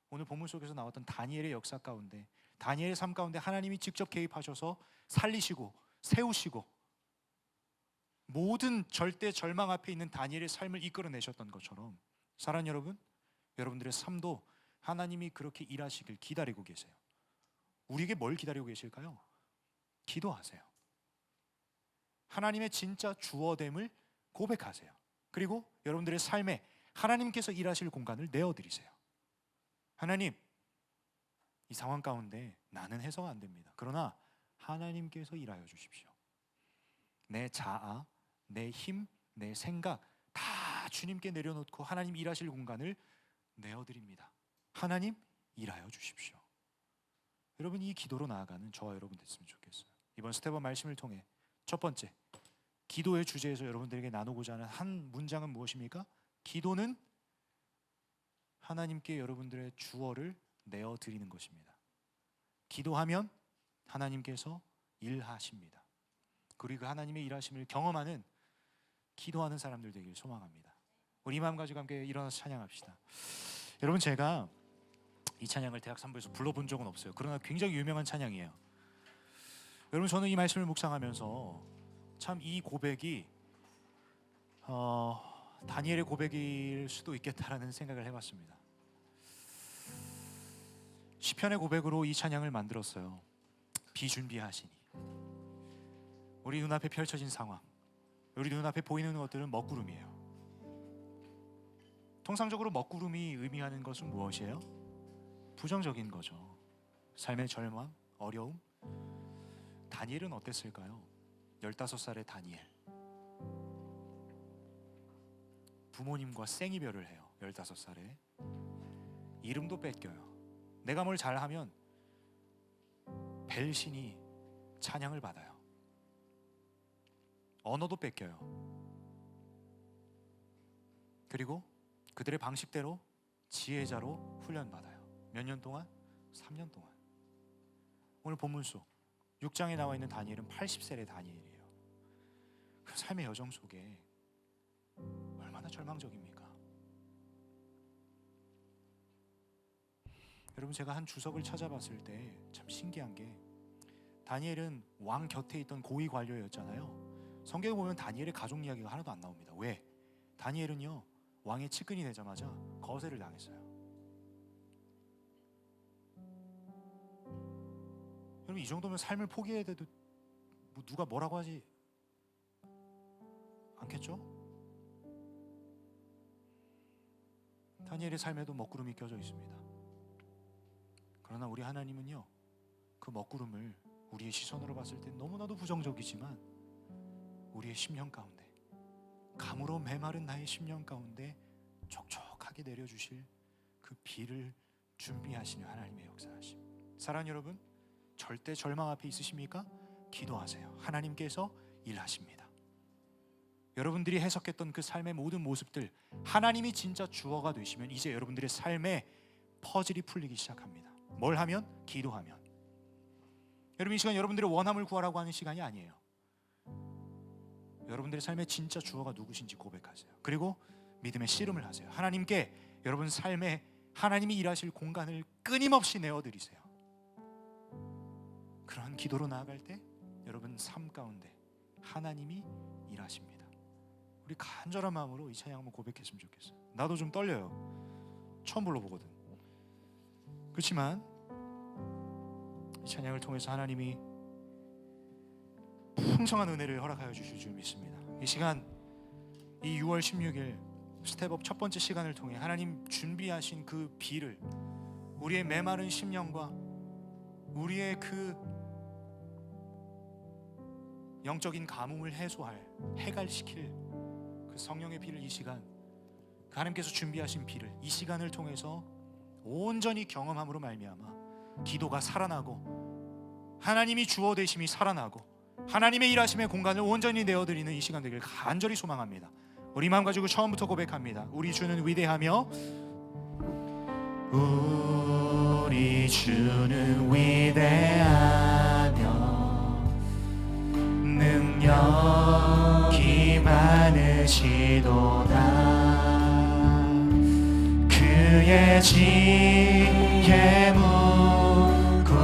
오늘 본문 속에서 나왔던 다니엘의 역사 가운데, 다니엘의 삶 가운데 하나님이 직접 개입하셔서 살리시고 세우시고 모든 절대 절망 앞에 있는 다니엘의 삶을 이끌어내셨던 것처럼 사랑하는 여러분, 여러분들의 삶도 하나님이 그렇게 일하시길 기다리고 계세요. 우리에게 뭘 기다리고 계실까요? 기도하세요. 하나님의 진짜 주어됨을 고백하세요. 그리고 여러분들의 삶에 하나님께서 일하실 공간을 내어드리세요. 하나님, 이 상황 가운데 나는 해석 안 됩니다. 그러나 하나님께서 일하여 주십시오. 내 자아, 내 힘, 내 생각 다 주님께 내려놓고 하나님 일하실 공간을 내어드립니다. 하나님 일하여 주십시오. 여러분, 이 기도로 나아가는 저와 여러분 됐으면 좋겠어요. 이번 스테반 말씀을 통해 첫 번째, 기도의 주제에서 여러분들에게 나누고자 하는 한 문장은 무엇입니까? 기도는 하나님께 여러분들의 주어를 내어드리는 것입니다. 기도하면 하나님께서 일하십니다. 그리고 그 하나님의 일하심을 경험하는 기도하는 사람들 되길 소망합니다. 우리 이 마음 가지고 함께 일어나서 찬양합시다. 여러분, 제가 이 찬양을 대학 3부에서 불러본 적은 없어요. 그러나 굉장히 유명한 찬양이에요. 여러분, 저는 이 말씀을 묵상하면서 참 이 고백이 다니엘의 고백일 수도 있겠다라는 생각을 해봤습니다. 시편의 고백으로 이 찬양을 만들었어요. 비준비하시니. 우리 눈앞에 펼쳐진 상황, 우리 눈앞에 보이는 것들은 먹구름이에요. 통상적으로 먹구름이 의미하는 것은 무엇이에요? 부정적인 거죠. 삶의 절망, 어려움. 다니엘은 어땠을까요? 15살의 다니엘, 부모님과 생이별을 해요. 15살에 이름도 뺏겨요. 내가 뭘 잘하면 벨신이 찬양을 받아요. 언어도 뺏겨요. 그리고 그들의 방식대로 지혜자로 훈련받아요. 몇 년 동안? 3년 동안. 오늘 본문 속 6장에 나와 있는 다니엘은 80세의 다니엘이에요. 그 삶의 여정 속에 얼마나 절망적입니까? 여러분, 제가 한 주석을 찾아봤을 때 참 신기한 게 다니엘은 왕 곁에 있던 고위 관료였잖아요. 성경에 보면 다니엘의 가족 이야기가 하나도 안 나옵니다. 왜? 다니엘은요, 왕의 측근이 되자마자 거세를 당했어요. 그럼 이 정도면 삶을 포기해야 돼도 뭐 누가 뭐라고 하지 않겠죠? 다니엘의 삶에도 먹구름이 껴져 있습니다. 그러나 우리 하나님은요, 그 먹구름을 우리의 시선으로 봤을 때 너무나도 부정적이지만 우리의 심령 가운데, 감으로 메마른 나의 심령 가운데 촉촉하게 내려주실 그 비를 준비하시는 하나님의 역사하심. 사랑하는 여러분, 절대 절망 앞에 있으십니까? 기도하세요. 하나님께서 일하십니다. 여러분들이 해석했던 그 삶의 모든 모습들, 하나님이 진짜 주어가 되시면 이제 여러분들의 삶에 퍼즐이 풀리기 시작합니다. 뭘 하면? 기도하면. 여러분, 이 시간 여러분들의 원함을 구하라고 하는 시간이 아니에요. 여러분들의 삶의 진짜 주어가 누구신지 고백하세요. 그리고 믿음의 씨름을 하세요. 하나님께 여러분 삶에 하나님이 일하실 공간을 끊임없이 내어드리세요. 그런 기도로 나아갈 때 여러분 삶 가운데 하나님이 일하십니다. 우리 간절한 마음으로 이 찬양 한번 고백했으면 좋겠어요. 나도 좀 떨려요. 처음 불러보거든. 그렇지만 이 찬양을 통해서 하나님이 풍성한 은혜를 허락하여 주실 줄 믿습니다. 이 시간, 이 6월 16일 스텝업 첫 번째 시간을 통해 하나님 준비하신 그 비를 우리의 메마른 심령과 우리의 그 영적인 가뭄을 해소할, 해갈시킬 그 성령의 비를 이 시간, 그 하나님께서 준비하신 비를 이 시간을 통해서 온전히 경험함으로 말미암아 기도가 살아나고 하나님이 주어 되심이 살아나고 하나님의 일하심의 공간을 온전히 내어드리는 이 시간 되길 간절히 소망합니다. 우리 마음 가지고 처음부터 고백합니다. 우리 주는 위대하며, 우리 주는 위대하며 능력이 많으시도다. 그의 지혜 무궁하며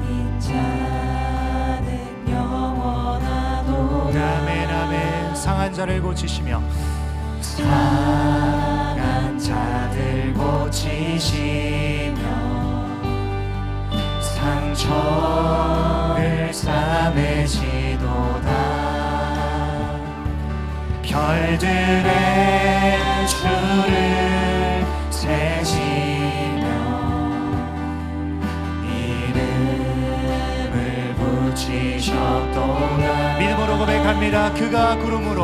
인자는 영원하도다. 아멘 아멘. 상한 자를 고치시며 상한 자들 고치시며 상처를 싸매시도다. 별들의 줄을 세시며 이름을 붙이셨도다. 믿음으로 고백합니다. 그가 구름으로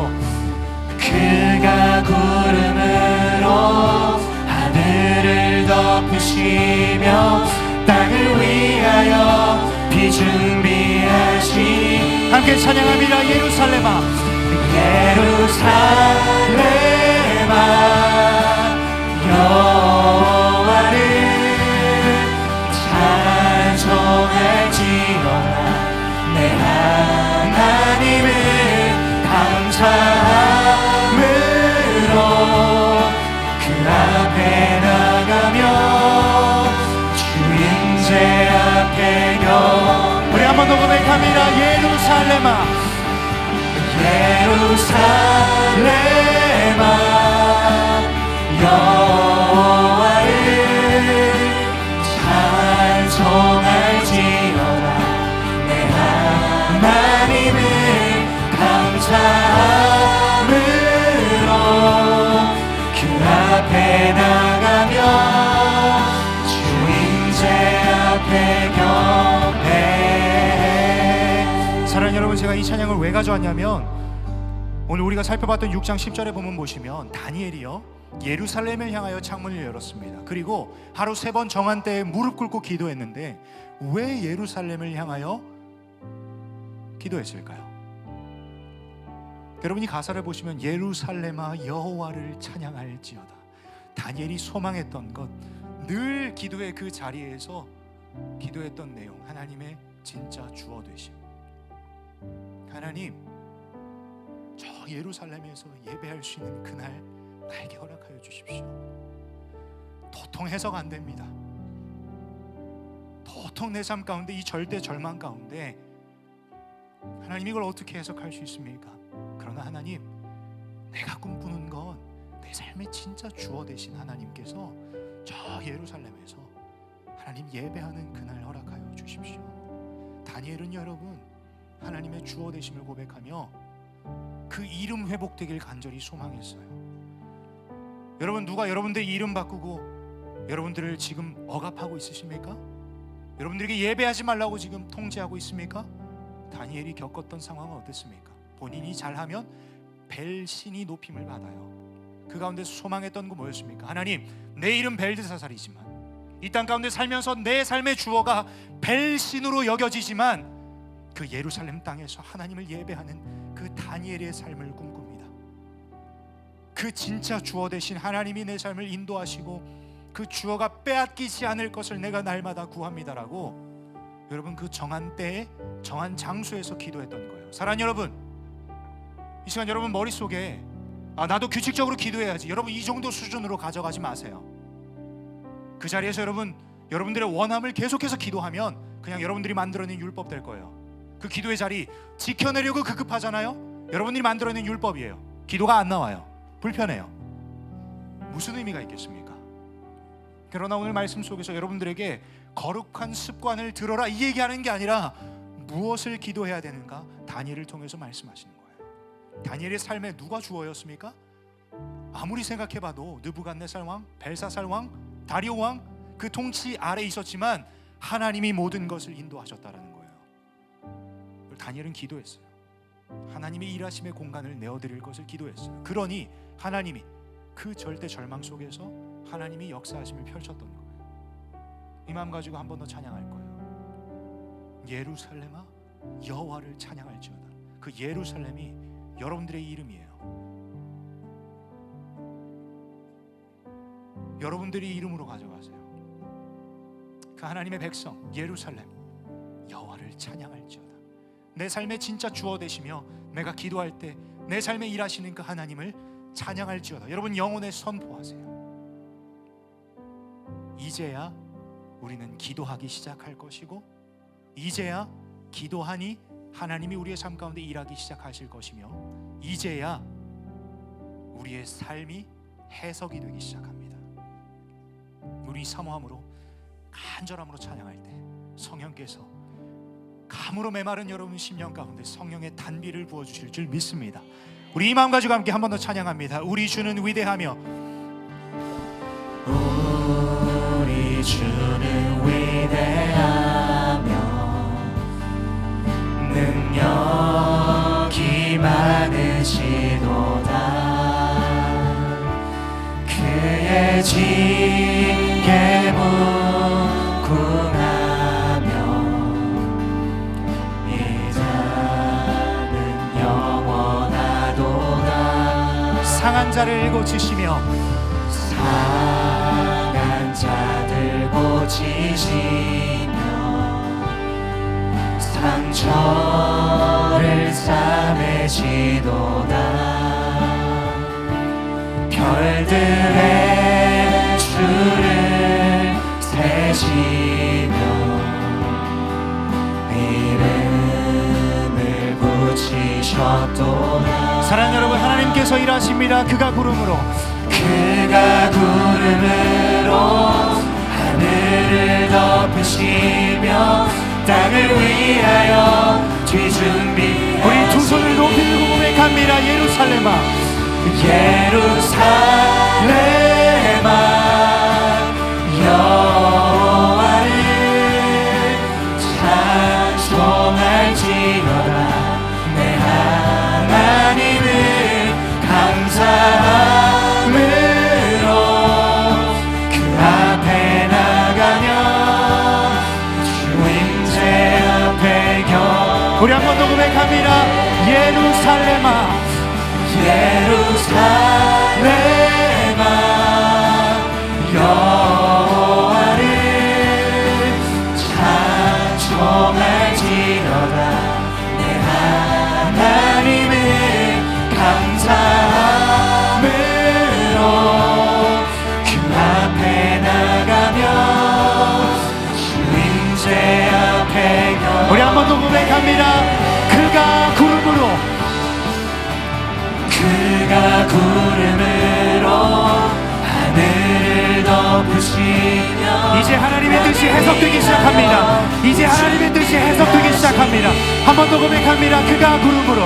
하늘을 덮으시며 땅을 위하여 비 준비하시니. 함께 찬양합니다. 예루살렘아 예루살렘아 여호와를 찬송할지어다. 내 하나님을 감사함으로 그 앞에 나가며 주 임재 앞에 우리 한 번 더 고백합니다. 예루살렘아 예루살렘아 여호와를 찬송할지어다. 내 하나님을 감사함으로 그 앞에 나가며 주 임재 앞에 경배해. 사랑하는 여러분, 제가 이 찬양을 왜 가져왔냐면 오늘 우리가 살펴봤던 6장 10절에 보면 보시면 다니엘이요 예루살렘을 향하여 창문을 열었습니다. 그리고 하루 3번 정한 때에 무릎 꿇고 기도했는데 왜 예루살렘을 향하여 기도했을까요? 여러분이 가사를 보시면 예루살렘아 여호와를 찬양할지어다. 다니엘이 소망했던 것, 늘 기도의 그 자리에서 기도했던 내용, 하나님의 진짜 주어 되심. 하나님, 저 예루살렘에서 예배할 수 있는 그날 나에게 허락하여 주십시오. 도통 해석 안 됩니다. 도통 내 삶 가운데 이 절대 절망 가운데 하나님 이걸 어떻게 해석할 수 있습니까? 그러나 하나님, 내가 꿈꾸는 건 내 삶의 진짜 주어 되신 하나님께서 저 예루살렘에서 하나님 예배하는 그날 허락하여 주십시오. 다니엘은 여러분 하나님의 주어 되심을 고백하며 그 이름 회복되길 간절히 소망했어요. 여러분, 누가 여러분들 이름 바꾸고 여러분들을 지금 억압하고 있으십니까? 여러분들에게 예배하지 말라고 지금 통제하고 있습니까? 다니엘이 겪었던 상황은 어땠습니까? 본인이 잘하면 벨신이 높임을 받아요. 그 가운데 소망했던 거 뭐였습니까? 하나님, 내 이름 벨드사살이지만 이 땅 가운데 살면서 내 삶의 주어가 벨신으로 여겨지지만 그 예루살렘 땅에서 하나님을 예배하는 그 다니엘의 삶을 꿈꿉니다. 그 진짜 주어 되신 하나님이 내 삶을 인도하시고 그 주어가 빼앗기지 않을 것을 내가 날마다 구합니다라고 여러분 그 정한 때에 정한 장소에서 기도했던 거예요. 사랑하는 여러분, 이 시간 여러분 머릿속에 나도 규칙적으로 기도해야지, 여러분 이 정도 수준으로 가져가지 마세요. 그 자리에서 여러분들의 원함을 계속해서 기도하면 그냥 여러분들이 만들어낸 율법 될 거예요. 그 기도의 자리 지켜내려고 급급하잖아요. 여러분들이 만들어낸 율법이에요. 기도가 안 나와요. 불편해요. 무슨 의미가 있겠습니까? 그러나 오늘 말씀 속에서 여러분들에게 거룩한 습관을 들어라 이 얘기하는 게 아니라 무엇을 기도해야 되는가 다니엘을 통해서 말씀하시는 거예요. 다니엘의 삶에 누가 주어였습니까? 아무리 생각해봐도 느부갓네살 왕, 벨사살 왕, 다리오 왕 그 통치 아래 있었지만 하나님이 모든 것을 인도하셨다라는 거예요. 다니엘은 기도했어요. 하나님의 일하심의 공간을 내어드릴 것을 기도했어요. 그러니 하나님이 그 절대 절망 속에서 하나님이 역사하심을 펼쳤던 거예요. 이 마음 가지고 한 번 더 찬양할 거예요. 예루살렘아 여호와를 찬양할지어다. 그 예루살렘이 여러분들의 이름이에요. 여러분들이 이름으로 가져가세요. 그 하나님의 백성 예루살렘 여호와를 찬양할지어다. 내 삶의 진짜 주어 되시며 내가 기도할 때 내 삶에 일하시는 그 하나님을 찬양할지어다. 여러분 영혼에 선포하세요. 이제야 우리는 기도하기 시작할 것이고 이제야 기도하니 하나님이 우리의 삶 가운데 일하기 시작하실 것이며 이제야 우리의 삶이 해석이 되기 시작합니다. 우리 사모함으로 간절함으로 찬양할 때 성령께서 감으로 메마른 여러분 심령 가운데 성령의 단비를 부어주실 줄 믿습니다. 우리 이 마음 가지고 함께 한 번 더 찬양합니다. 우리 주는 위대하며 우리 주는 위대하며 능력이 많으시도다. 그의 징계 무궁하며 이자는 영원하도다. 상한 자를 고치시며 상한 자들 고치시며 상처를 싸매시도다. 별들의 줄을 세시며 이름을 붙이셨도다. 사랑하는 여러분, 하나님께서 일하십니다. 그가 구름으로 하늘을 덮으시며 땅을 위하여 뒤준비. 우리 두 손을 높이 들고 고백합니다. 예루살렘아 예루살렘아 여호와를 찬송할지어다. 내 하나님을 감사함으로 그 앞에 나가며 주 임재 앞에 우리 한 번 더 고백합니다. 예루살렘아 예루살렘아 여호와를 찬송할지어다. 내 하나님을 감사함으로 그 앞에 나가며 주 임재 앞에 우리 한 번 더 고백합니다. 그가 구름으로 하늘을 덮으시며 이제 하나님의 뜻이 해석되기 시작합니다. 이제 하나님의 뜻이 해석되기 시작합니다. 한 번 더 고백합니다. 그가 구름으로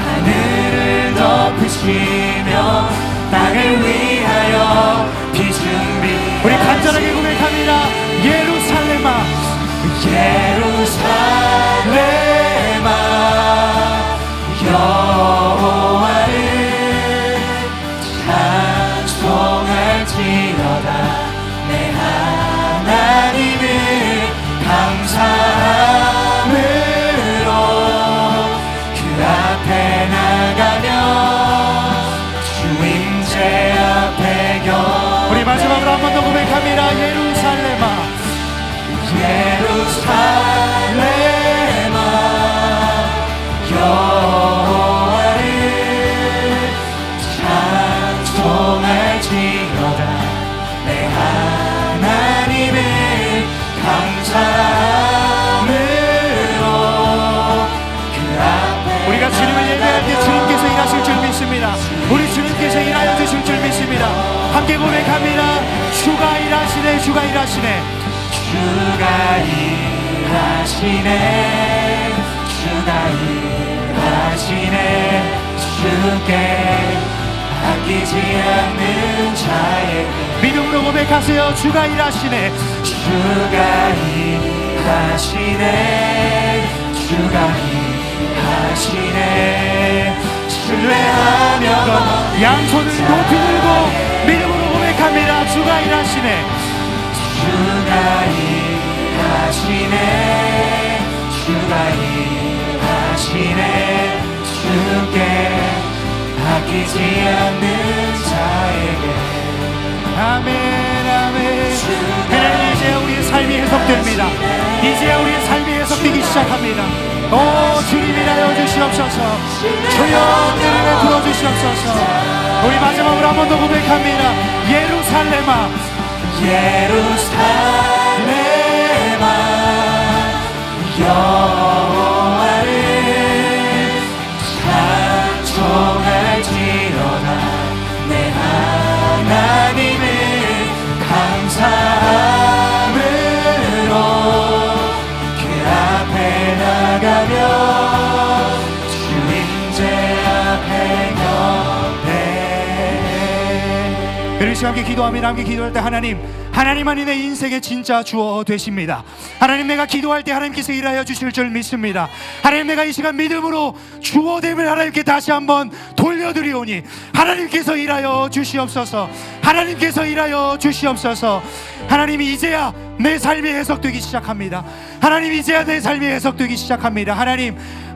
하늘을 덮으시며 땅을 위하여 비준비 우리 간절하게 고백합니다. 예루살렘아 예루살렘아 여호와를 찬송할지어다 내 하나님을 감사함으로 그 앞에 나가며 주 임재 앞에 우리 마지막으로 한 번 더 고백합니다. 예루살렘아 예루살렘아 여호와를 찬송할지어다 내 하나님을 감사함으로 그 앞에 우리가 주님을 예배할 때 주님께서 일하실 줄 믿습니다. 우리 주님께서 일하여 주실 줄 믿습니다. 함께 고백합니다. 주가 일하시네 주가 일하시네 주가 일하시네 주가 일하시네 주께 아끼지 않는 자에게 믿음으로 고백하세요. 주가 일하시네 주가 일하시네 주가 일하시네 신뢰하며 양손을 높이 들고 믿음으로 고백합니다. 주가 일하시네 주가 일하시네 주가 일하시네 주께 아끼지 않는 자에게 아멘 아멘. 하나님 이제 우리의 삶이 해석됩니다. 이제 우리의 삶이 해석되기 시작합니다. 오 주님이라여 주시옵소서 주여 은혜를 베풀어 주시옵소서. 우리 마지막으로 한 번 더 고백합니다. 예루살렘아 예루살렘아 여호와를 찬송할지어다 내 하나님을 감사함으로 그 앞에 나가며 주 임재 앞에 곁에 그리고 함께 기도합니다. 함께 기도할 때 하나님만이 내 인생의 진짜 주어 되십니다. 하나님 내가 기도할 때 하나님께서 일하여 주실 줄 믿습니다. 하나님 내가 이 시간 믿음으로 주어됨을 하나님께 다시 한번 돌려드리오니 하나님께서 일하여 주시옵소서. 하나님께서 일하여 주시옵소서. 하나님이 이제야 내 삶이 해석되기 시작합니다. 하나님 이제야 내 삶이 해석되기 시작합니다.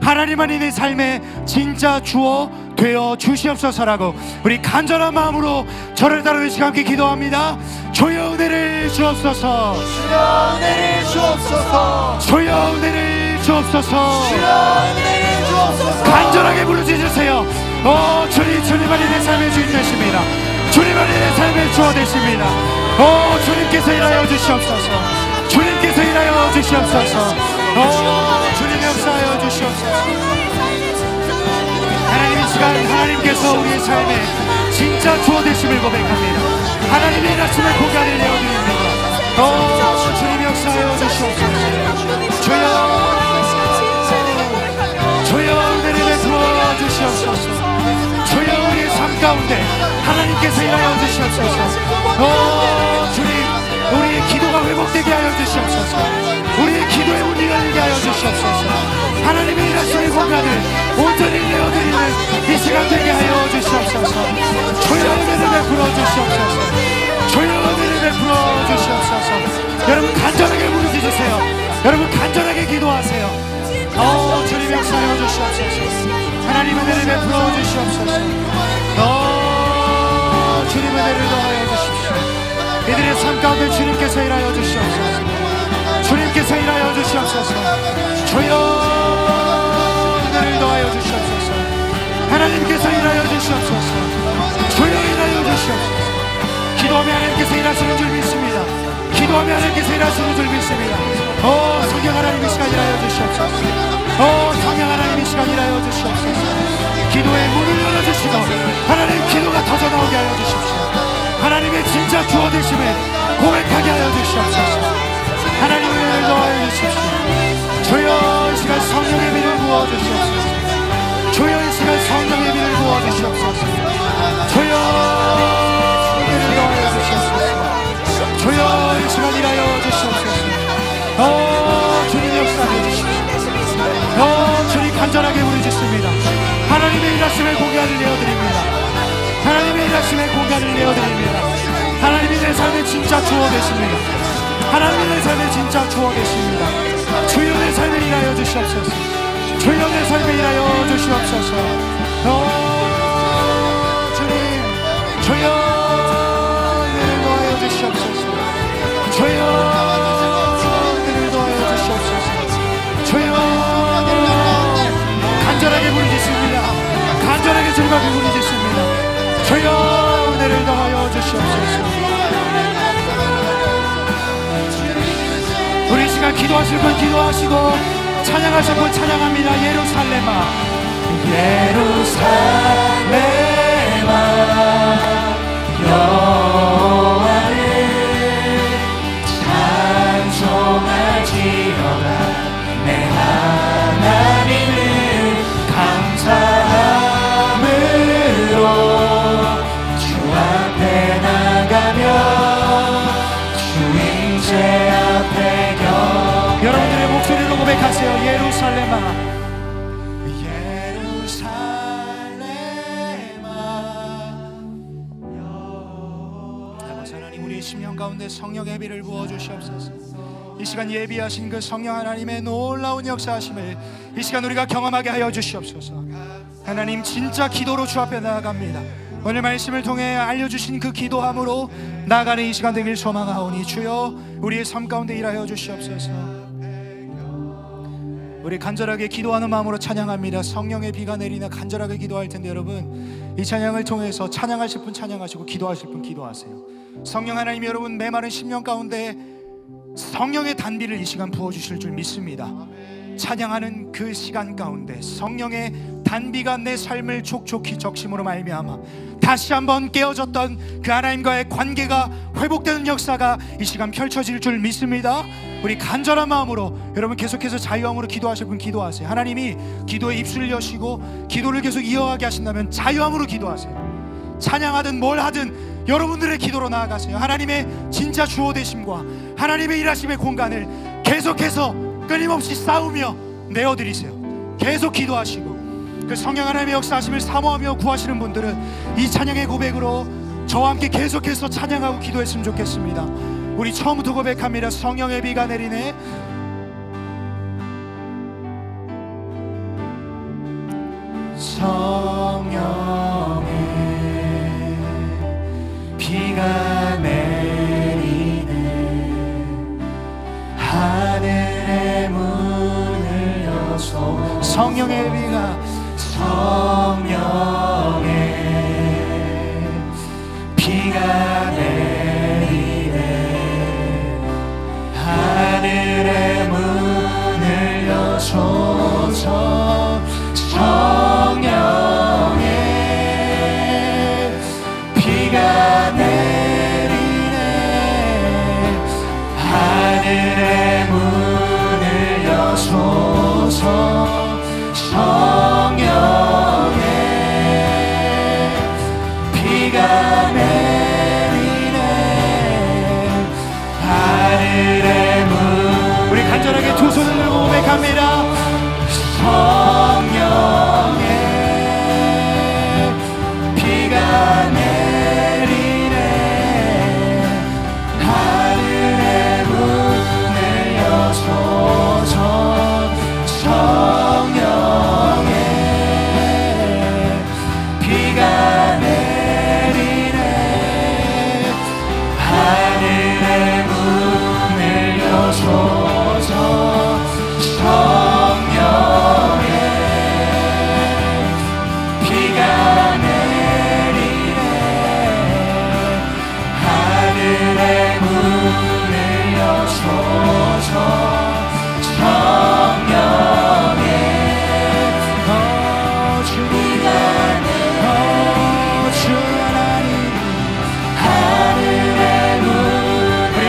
하나님만이 내 삶의 진짜 주어 되어 주시옵소서라고 우리 간절한 마음으로 저를 따라 시간 함께 기도합니다. 주여 은혜를 주옵소서 주여 은혜를 주옵소서 주여 은혜를 주옵소서 주여 은혜를 주옵소서 간절하게 부르짖으세요. 주님만이 내 삶의 주인 되십니다. 주님만이 내 삶의 주어 되십니다. 주님께서 일하여 주시옵소서. 주님께서 일하여 주시옵소서. 주님 역사하여 주시옵소서. 하나님 이 시간 하나님께서 우리의 삶에 진짜 주어 되심을 고백합니다. 하나님의 일하심을 고개를 내어드립니다. 주님 역사하여 주시옵소서. 주여 은혜를 베풀어 주시옵소서. 주여 우리의 삶 가운데 하나님께서 일하여 주시옵소서. 주님 우리의 기도가 회복되게 하여 주시옵소서. 우리의 기도의 운이 열리게 하여 주시옵소서. 하나님의 일하심의 공간을 온전히 내어드리는 이 시간 되게 하여 주시옵소서. 주여 은혜를 베풀어 주시옵소서. 주여 은혜를 베풀어 주시옵소서. 여러분 간절하게 부르짖으세요. 여러분 간절하게 기도하세요. 주님 역사하여 주시옵소서. 하나님 은혜를 베풀어 주시옵소서. 주님 은혜를 더하여 주십시오. 이들의 삶 가운데 주님께서 일하여 주시옵소서. 주님께서 일하여 주시옵소서. 주여 은혜를 더하여 주시옵소서. 하나님께서 일하여 주시옵소서. 주여 일하여 주시옵소서. 기도하며 하나님께서 일하시는 줄 믿습니다. 기도하며 하나님께서 일하시는 줄 믿습니다. 성령 하나님 이 시간 일하여 주시옵소서. 성령 하나님 이 시간 일하여 주시옵소서. 기도의 문을 열어주시옵소서. 주시고 하나님 기도가 터져 나오게 하여 주십시오. 하나님의 진짜 주어 되심을 고백하게 하여 주시옵소서. 하나님을 도와여 주십시오. 주여 이 시간 성령의 비를 부어 주시옵소서. 주여 이 시간 성령의 비를 부어 주시옵소서. 주여 우리를 도와여 주시옵소서. 주여 이 시간 일하여 주시옵소서. 주님 역사해 주시옵소서. 주님 간절하게 부르짖습니다. 하나님의 일하심의 공간을 내어드립니다. 하나님의 일하심의 공간을 내어드립니다. 하나님이 내 삶의 진짜 주어 되십니다. 하나님이 내 삶의 진짜 주어 되십니다. 주여 내 삶에 일하여 주시옵소서. 주여 내 삶에 일하여 주시옵소서. 주님 주여 내를 도와여 주시옵소서. 주여 내를 도와여 주시옵소서. 주여 간절하게 부르짖습니다. 간절하게 즐겁게 부르짖습니다. 주여 은혜를 더하여 주시옵소서. 우리 시간 기도하실 분 기도하시고 찬양하실 분 찬양합니다. 예루살렘아 예루살렘아 여호와를 찬송할지어다. 내 하나님을 감사함으로 주 앞에 나가며 주인제 앞에 여러분들의 목소리로 고백하세요. 예루살렘아 예루살렘아 아버지 하나님 우리의 심령 가운데 성령의 비를 부어주시옵소서. 이 시간 예비하신 그 성령 하나님의 놀라운 역사하심을 이 시간 우리가 경험하게 하여 주시옵소서. 하나님 진짜 기도로 주 앞에 나아갑니다. 오늘 말씀을 통해 알려주신 그 기도함으로 나아가는 이 시간 되길 소망하오니 주여 우리의 삶 가운데 일하여 주시옵소서. 우리 간절하게 기도하는 마음으로 찬양합니다. 성령의 비가 내리나 간절하게 기도할 텐데 여러분 이 찬양을 통해서 찬양하실 분 찬양하시고 기도하실 분 기도하세요. 성령 하나님이 여러분 메마른 심령 가운데 성령의 단비를 이 시간 부어주실 줄 믿습니다. 찬양하는 그 시간 가운데 성령의 단비가 내 삶을 촉촉히 적심으로 말미암아 다시 한번 깨어졌던 그 하나님과의 관계가 회복되는 역사가 이 시간 펼쳐질 줄 믿습니다. 우리 간절한 마음으로 여러분 계속해서 자유함으로 기도하실 분 기도하세요. 하나님이 기도의 입술을 여시고 기도를 계속 이어가게 하신다면 자유함으로 기도하세요. 찬양하든 뭘 하든 여러분들의 기도로 나아가세요. 하나님의 진짜 주어 되심과 하나님의 일하심의 공간을 계속해서 끊임없이 싸우며 내어드리세요. 계속 기도하시고 그 성령 하나님의 역사하심을 사모하며 구하시는 분들은 이 찬양의 고백으로 저와 함께 계속해서 찬양하고 기도했으면 좋겠습니다. 우리 처음부터 고백합니다. 성령의 비가 내리네 성령의 비가 내리네 하늘의 문을 여서 성령의 비가 내리네 하늘의 문을 여소서 성령의 비가 내리네 하늘의 문을 여소서 성령의 비가 내리네 하늘의 문 우리 간절하게 두 손을 들고 고백합니다. 성령의 비가 내리네 하늘의 문을 여소서 성령의 비가 내리네 하늘의 문을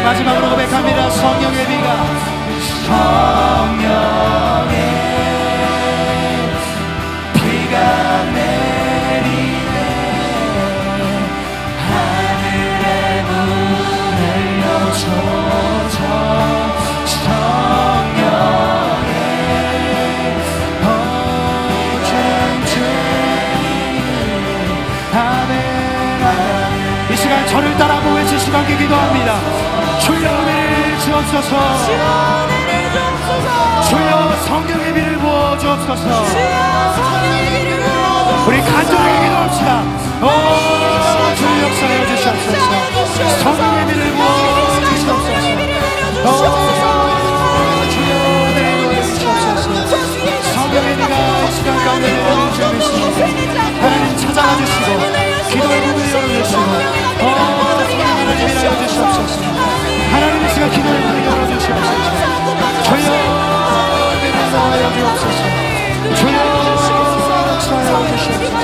마지막으로 고백합니다. 성령의 비가 성령의 비가 내리네 하늘의 문을 여셔서 성령의 아멘. 이 시간 저를 따라 한번 외치시고 함께 기도합니다. 주여 은혜를 주옵소서. 주여 성령의 비를 부어 주옵소서. 우리 간절하게 기도합시다. 주여 역사하여 주시옵소서. 성령의 비를 부어 주시옵소서. 주여 은혜를 부어 주시옵소서. 성령의 비가 이 시간 가운데 내려주시고 있습니다. 하나님 찾아와 주시고 기도의 문을 열어주시고 하나님이 열어주시옵소서. 하나님 이 시간 기도의 문을 열어주시옵소서. 주여 내려놓아여 주옵소서. 주여 역사하여 주시옵소서.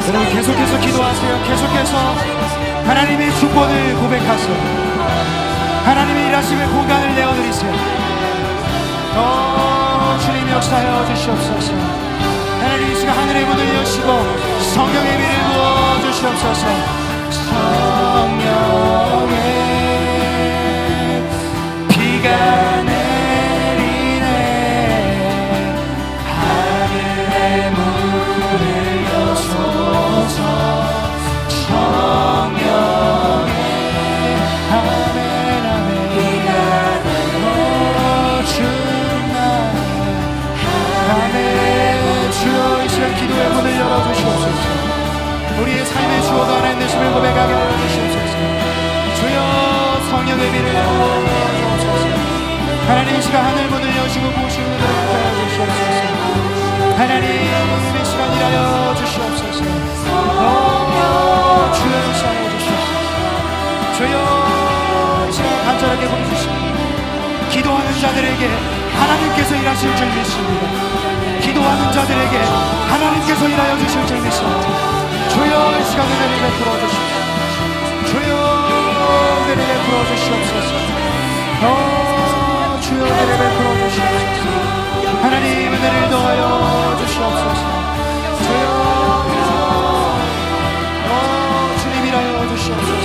여러분 계속해서 기도하세요. 계속해서 하나님의 주권을 고백하세요. 하나님의 일하심의 공간을 내어드리세요. 주님 역사하여 주시옵소서. 하나님 이 시간 하늘의 문을 여시고 성령의 비를 부어 주시옵소서. 성령의 비가 내리네 하늘의 문을 여소서 성령의 아멘 아멘 비가 주나 아멘. 주여 이 시간 기도의 문을 열어주시옵소서. 우리의 삶의 주어가 하나님 되심을 고백하게 해주시옵소서. 주여 성령의 비를 부어주옵소서. 하나님 이 시간 하늘 문을 여시고 부으시는 은혜를 하여 주시옵소서. 하나님 이 시간 일하여 주시옵소서. 주여 역사하여 주시옵소서. 주여 이 시간 간절하게 부르주십니다. 기도하는 자들에게 하나님께서 일하실 줄 믿습니다. 기도하는 자들에게 하나님께서 일하여 주실 줄 믿습니다. 주여 이 시간 은혜를 베풀어 주시옵소서. 주여 은혜를 베풀어 주시옵소서. 주여 은혜를 베풀어 주시옵소서. 하나님 은혜를 더하여 주시옵소서. 주여 주님 일하여 주시옵소서.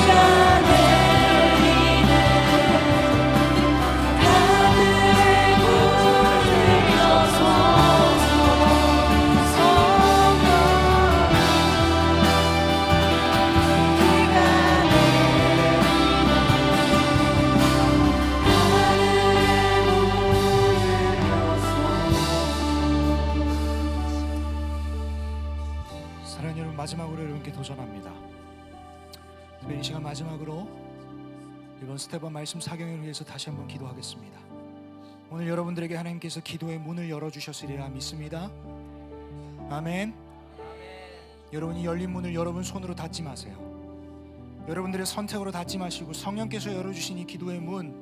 사랑하는 여러분, 마지막으로 여러분께 도전합니다. 이 시간 마지막으로 이번 스테반 말씀 사경을 위해서 다시 한번 기도하겠습니다. 오늘 여러분들에게 하나님께서 기도의 문을 열어주셨으리라 믿습니다. 아멘. 여러분이 열린 문을 여러분 손으로 닫지 마세요. 여러분들의 선택으로 닫지 마시고 성령께서 열어주신 이 기도의 문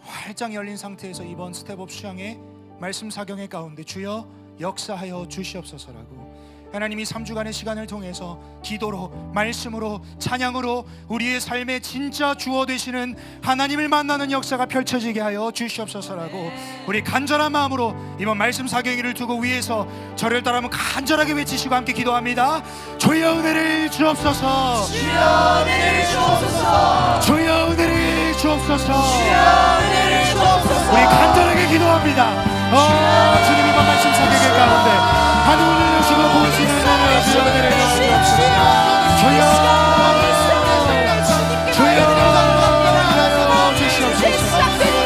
활짝 열린 상태에서 이번 스텝업 수양의 말씀 사경의 가운데 주여 역사하여 주시옵소서라고 하나님이 3주간의 시간을 통해서 기도로 말씀으로 찬양으로 우리의 삶에 진짜 주어 되시는 하나님을 만나는 역사가 펼쳐지게 하여 주시옵소서라고 우리 간절한 마음으로 이번 말씀 사경일을 두고 위에서 저를 따라하면 간절하게 외치시고 함께 기도합니다. 주여 은혜를 주옵소서. 주여 은혜를 주옵소서. 주여 은혜를 주옵소서. 주여 은혜를 주옵소서. 우리 간절하게 기도합니다. 주님 이번 말씀 사경의 가운데 하늘을 여시고 보시는 은혜를 주여 은혜를 주옵소서. 주여 주여 주시옵소서.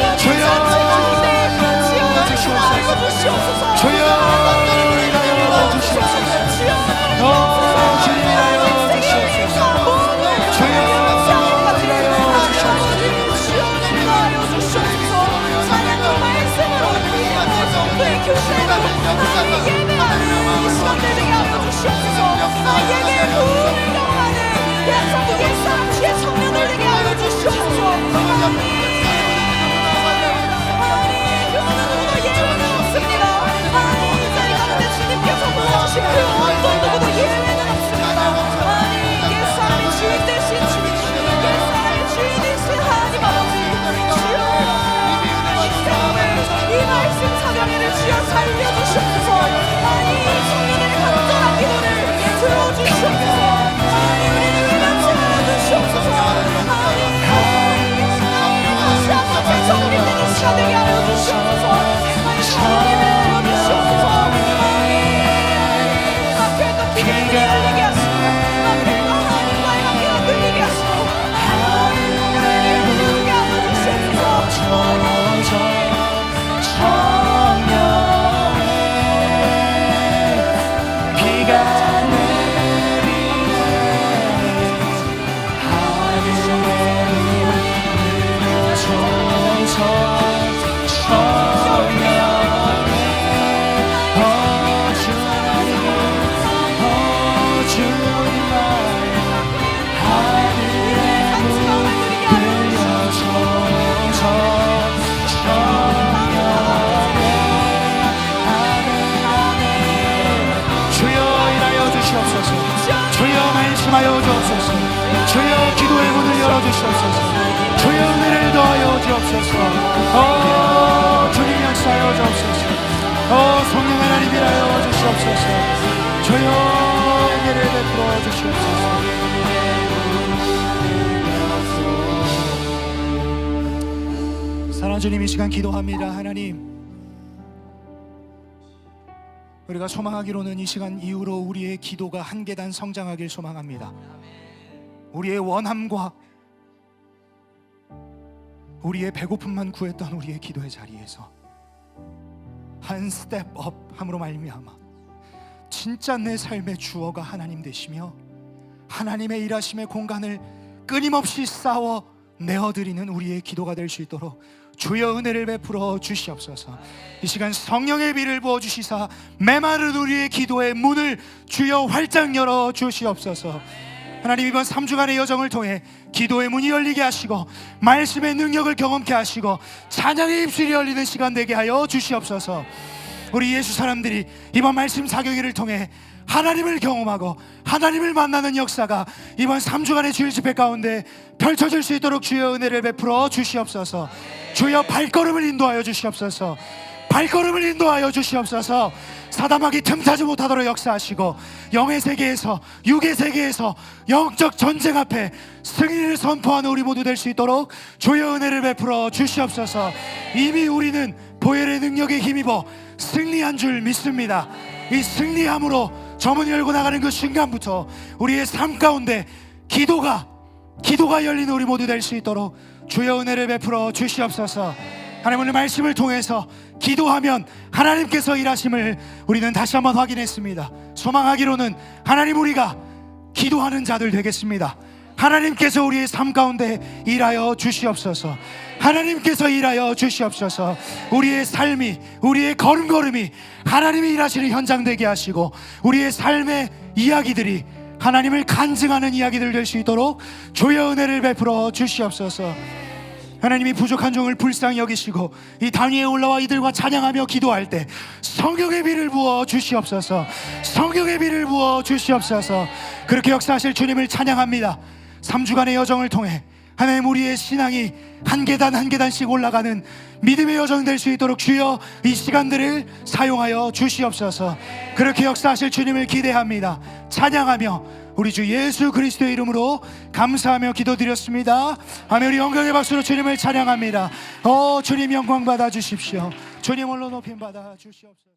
주시옵소서. 예배의 부흥을 경험하는 대한민국 옛사람 주의 청년들 되게 하여 주시옵소서. 그 어느 누구도 예외는 없습니다. 하나님 이 자리 가운데 주님께서 모아주신 그 어떤 누구도 예외는 없습니다. 하나님 옛사람의 주인 되신 주님, 옛사람의 주인 되신 하나님 아버지, 주여 이 생명을, 이 말씀 사명회를 주여 살려주시옵소서. 하나님 이 청년들의 간절한 기도를 들어주시옵소서. 하나님 우리를 위로하여 주시옵소서. 하나님 다시 한번 재정립되는 시간 되게 하여 주시옵소서. 하나님을 불러주시옵소서. 하나님 앞에도 기도를 열리게 하시고 앞에도 하나님과의 관계가 늘리게 하시고 하나님을 이루게 하여 주시옵소서. 주여 말씀하여 주옵소서. 주여 기도의 문을 열어주시옵소서. 주여 은혜를 더하여 주옵소서. 주님 역사하여 주옵소서. 성령 하나님 일하여 주시옵소서. 주여 은혜를 베풀어 주시옵소서. 사랑하는 주님, 이 시간 기도합니다. 하나님, 우리가 소망하기로는 이 시간 이후로 우리의 기도가 한 계단 성장하길 소망합니다. 우리의 원함과 우리의 배고픔만 구했던 우리의 기도의 자리에서 한 스텝업 함으로 말미암아 진짜 내 삶의 주어가 하나님 되시며 하나님의 일하심의 공간을 끊임없이 쌓아 내어드리는 우리의 기도가 될 수 있도록 주여 은혜를 베풀어 주시옵소서. 이 시간 성령의 비를 부어주시사 메마른 우리의 기도의 문을 주여 활짝 열어 주시옵소서. 하나님, 이번 3주간의 여정을 통해 기도의 문이 열리게 하시고 말씀의 능력을 경험케 하시고 찬양의 입술이 열리는 시간 되게 하여 주시옵소서. 우리 예수 사람들이 이번 말씀 사경회를 통해 하나님을 경험하고 하나님을 만나는 역사가 이번 3주간의 주일 집회 가운데 펼쳐질 수 있도록 주여 은혜를 베풀어 주시옵소서. 주여 발걸음을 인도하여 주시옵소서. 발걸음을 인도하여 주시옵소서. 사담하기 틈타지 못하도록 역사하시고 영의 세계에서 육의 세계에서 영적 전쟁 앞에 승리를 선포하는 우리 모두 될 수 있도록 주여 은혜를 베풀어 주시옵소서. 이미 우리는 보혈의 능력에 힘입어 승리한 줄 믿습니다. 이 승리함으로 저문을 열고 나가는 그 순간부터 우리의 삶 가운데 기도가 열리는 우리 모두 될 수 있도록 주여 은혜를 베풀어 주시옵소서. 하나님, 오늘 말씀을 통해서 기도하면 하나님께서 일하심을 우리는 다시 한번 확인했습니다. 소망하기로는 하나님, 우리가 기도하는 자들 되겠습니다. 하나님께서 우리의 삶 가운데 일하여 주시옵소서. 하나님께서 일하여 주시옵소서. 우리의 삶이, 우리의 걸음걸음이 하나님이 일하시는 현장 되게 하시고 우리의 삶의 이야기들이 하나님을 간증하는 이야기들 될 수 있도록 주여 은혜를 베풀어 주시옵소서. 하나님이 부족한 종을 불쌍히 여기시고 이 단 위에 올라와 이들과 찬양하며 기도할 때 성령의 비를 부어 주시옵소서. 성령의 비를 부어 주시옵소서. 그렇게 역사하실 주님을 찬양합니다. 3주간의 여정을 통해 하나님, 우리의 신앙이 한 계단 한 계단씩 올라가는 믿음의 여정 될 수 있도록 주여 이 시간들을 사용하여 주시옵소서. 그렇게 역사하실 주님을 기대합니다. 찬양하며 우리 주 예수 그리스도의 이름으로 감사하며 기도드렸습니다. 아멘. 우리 영광의 박수로 주님을 찬양합니다. 주님 영광 받아 주십시오. 주님 홀로 높임 받아 주시옵소서.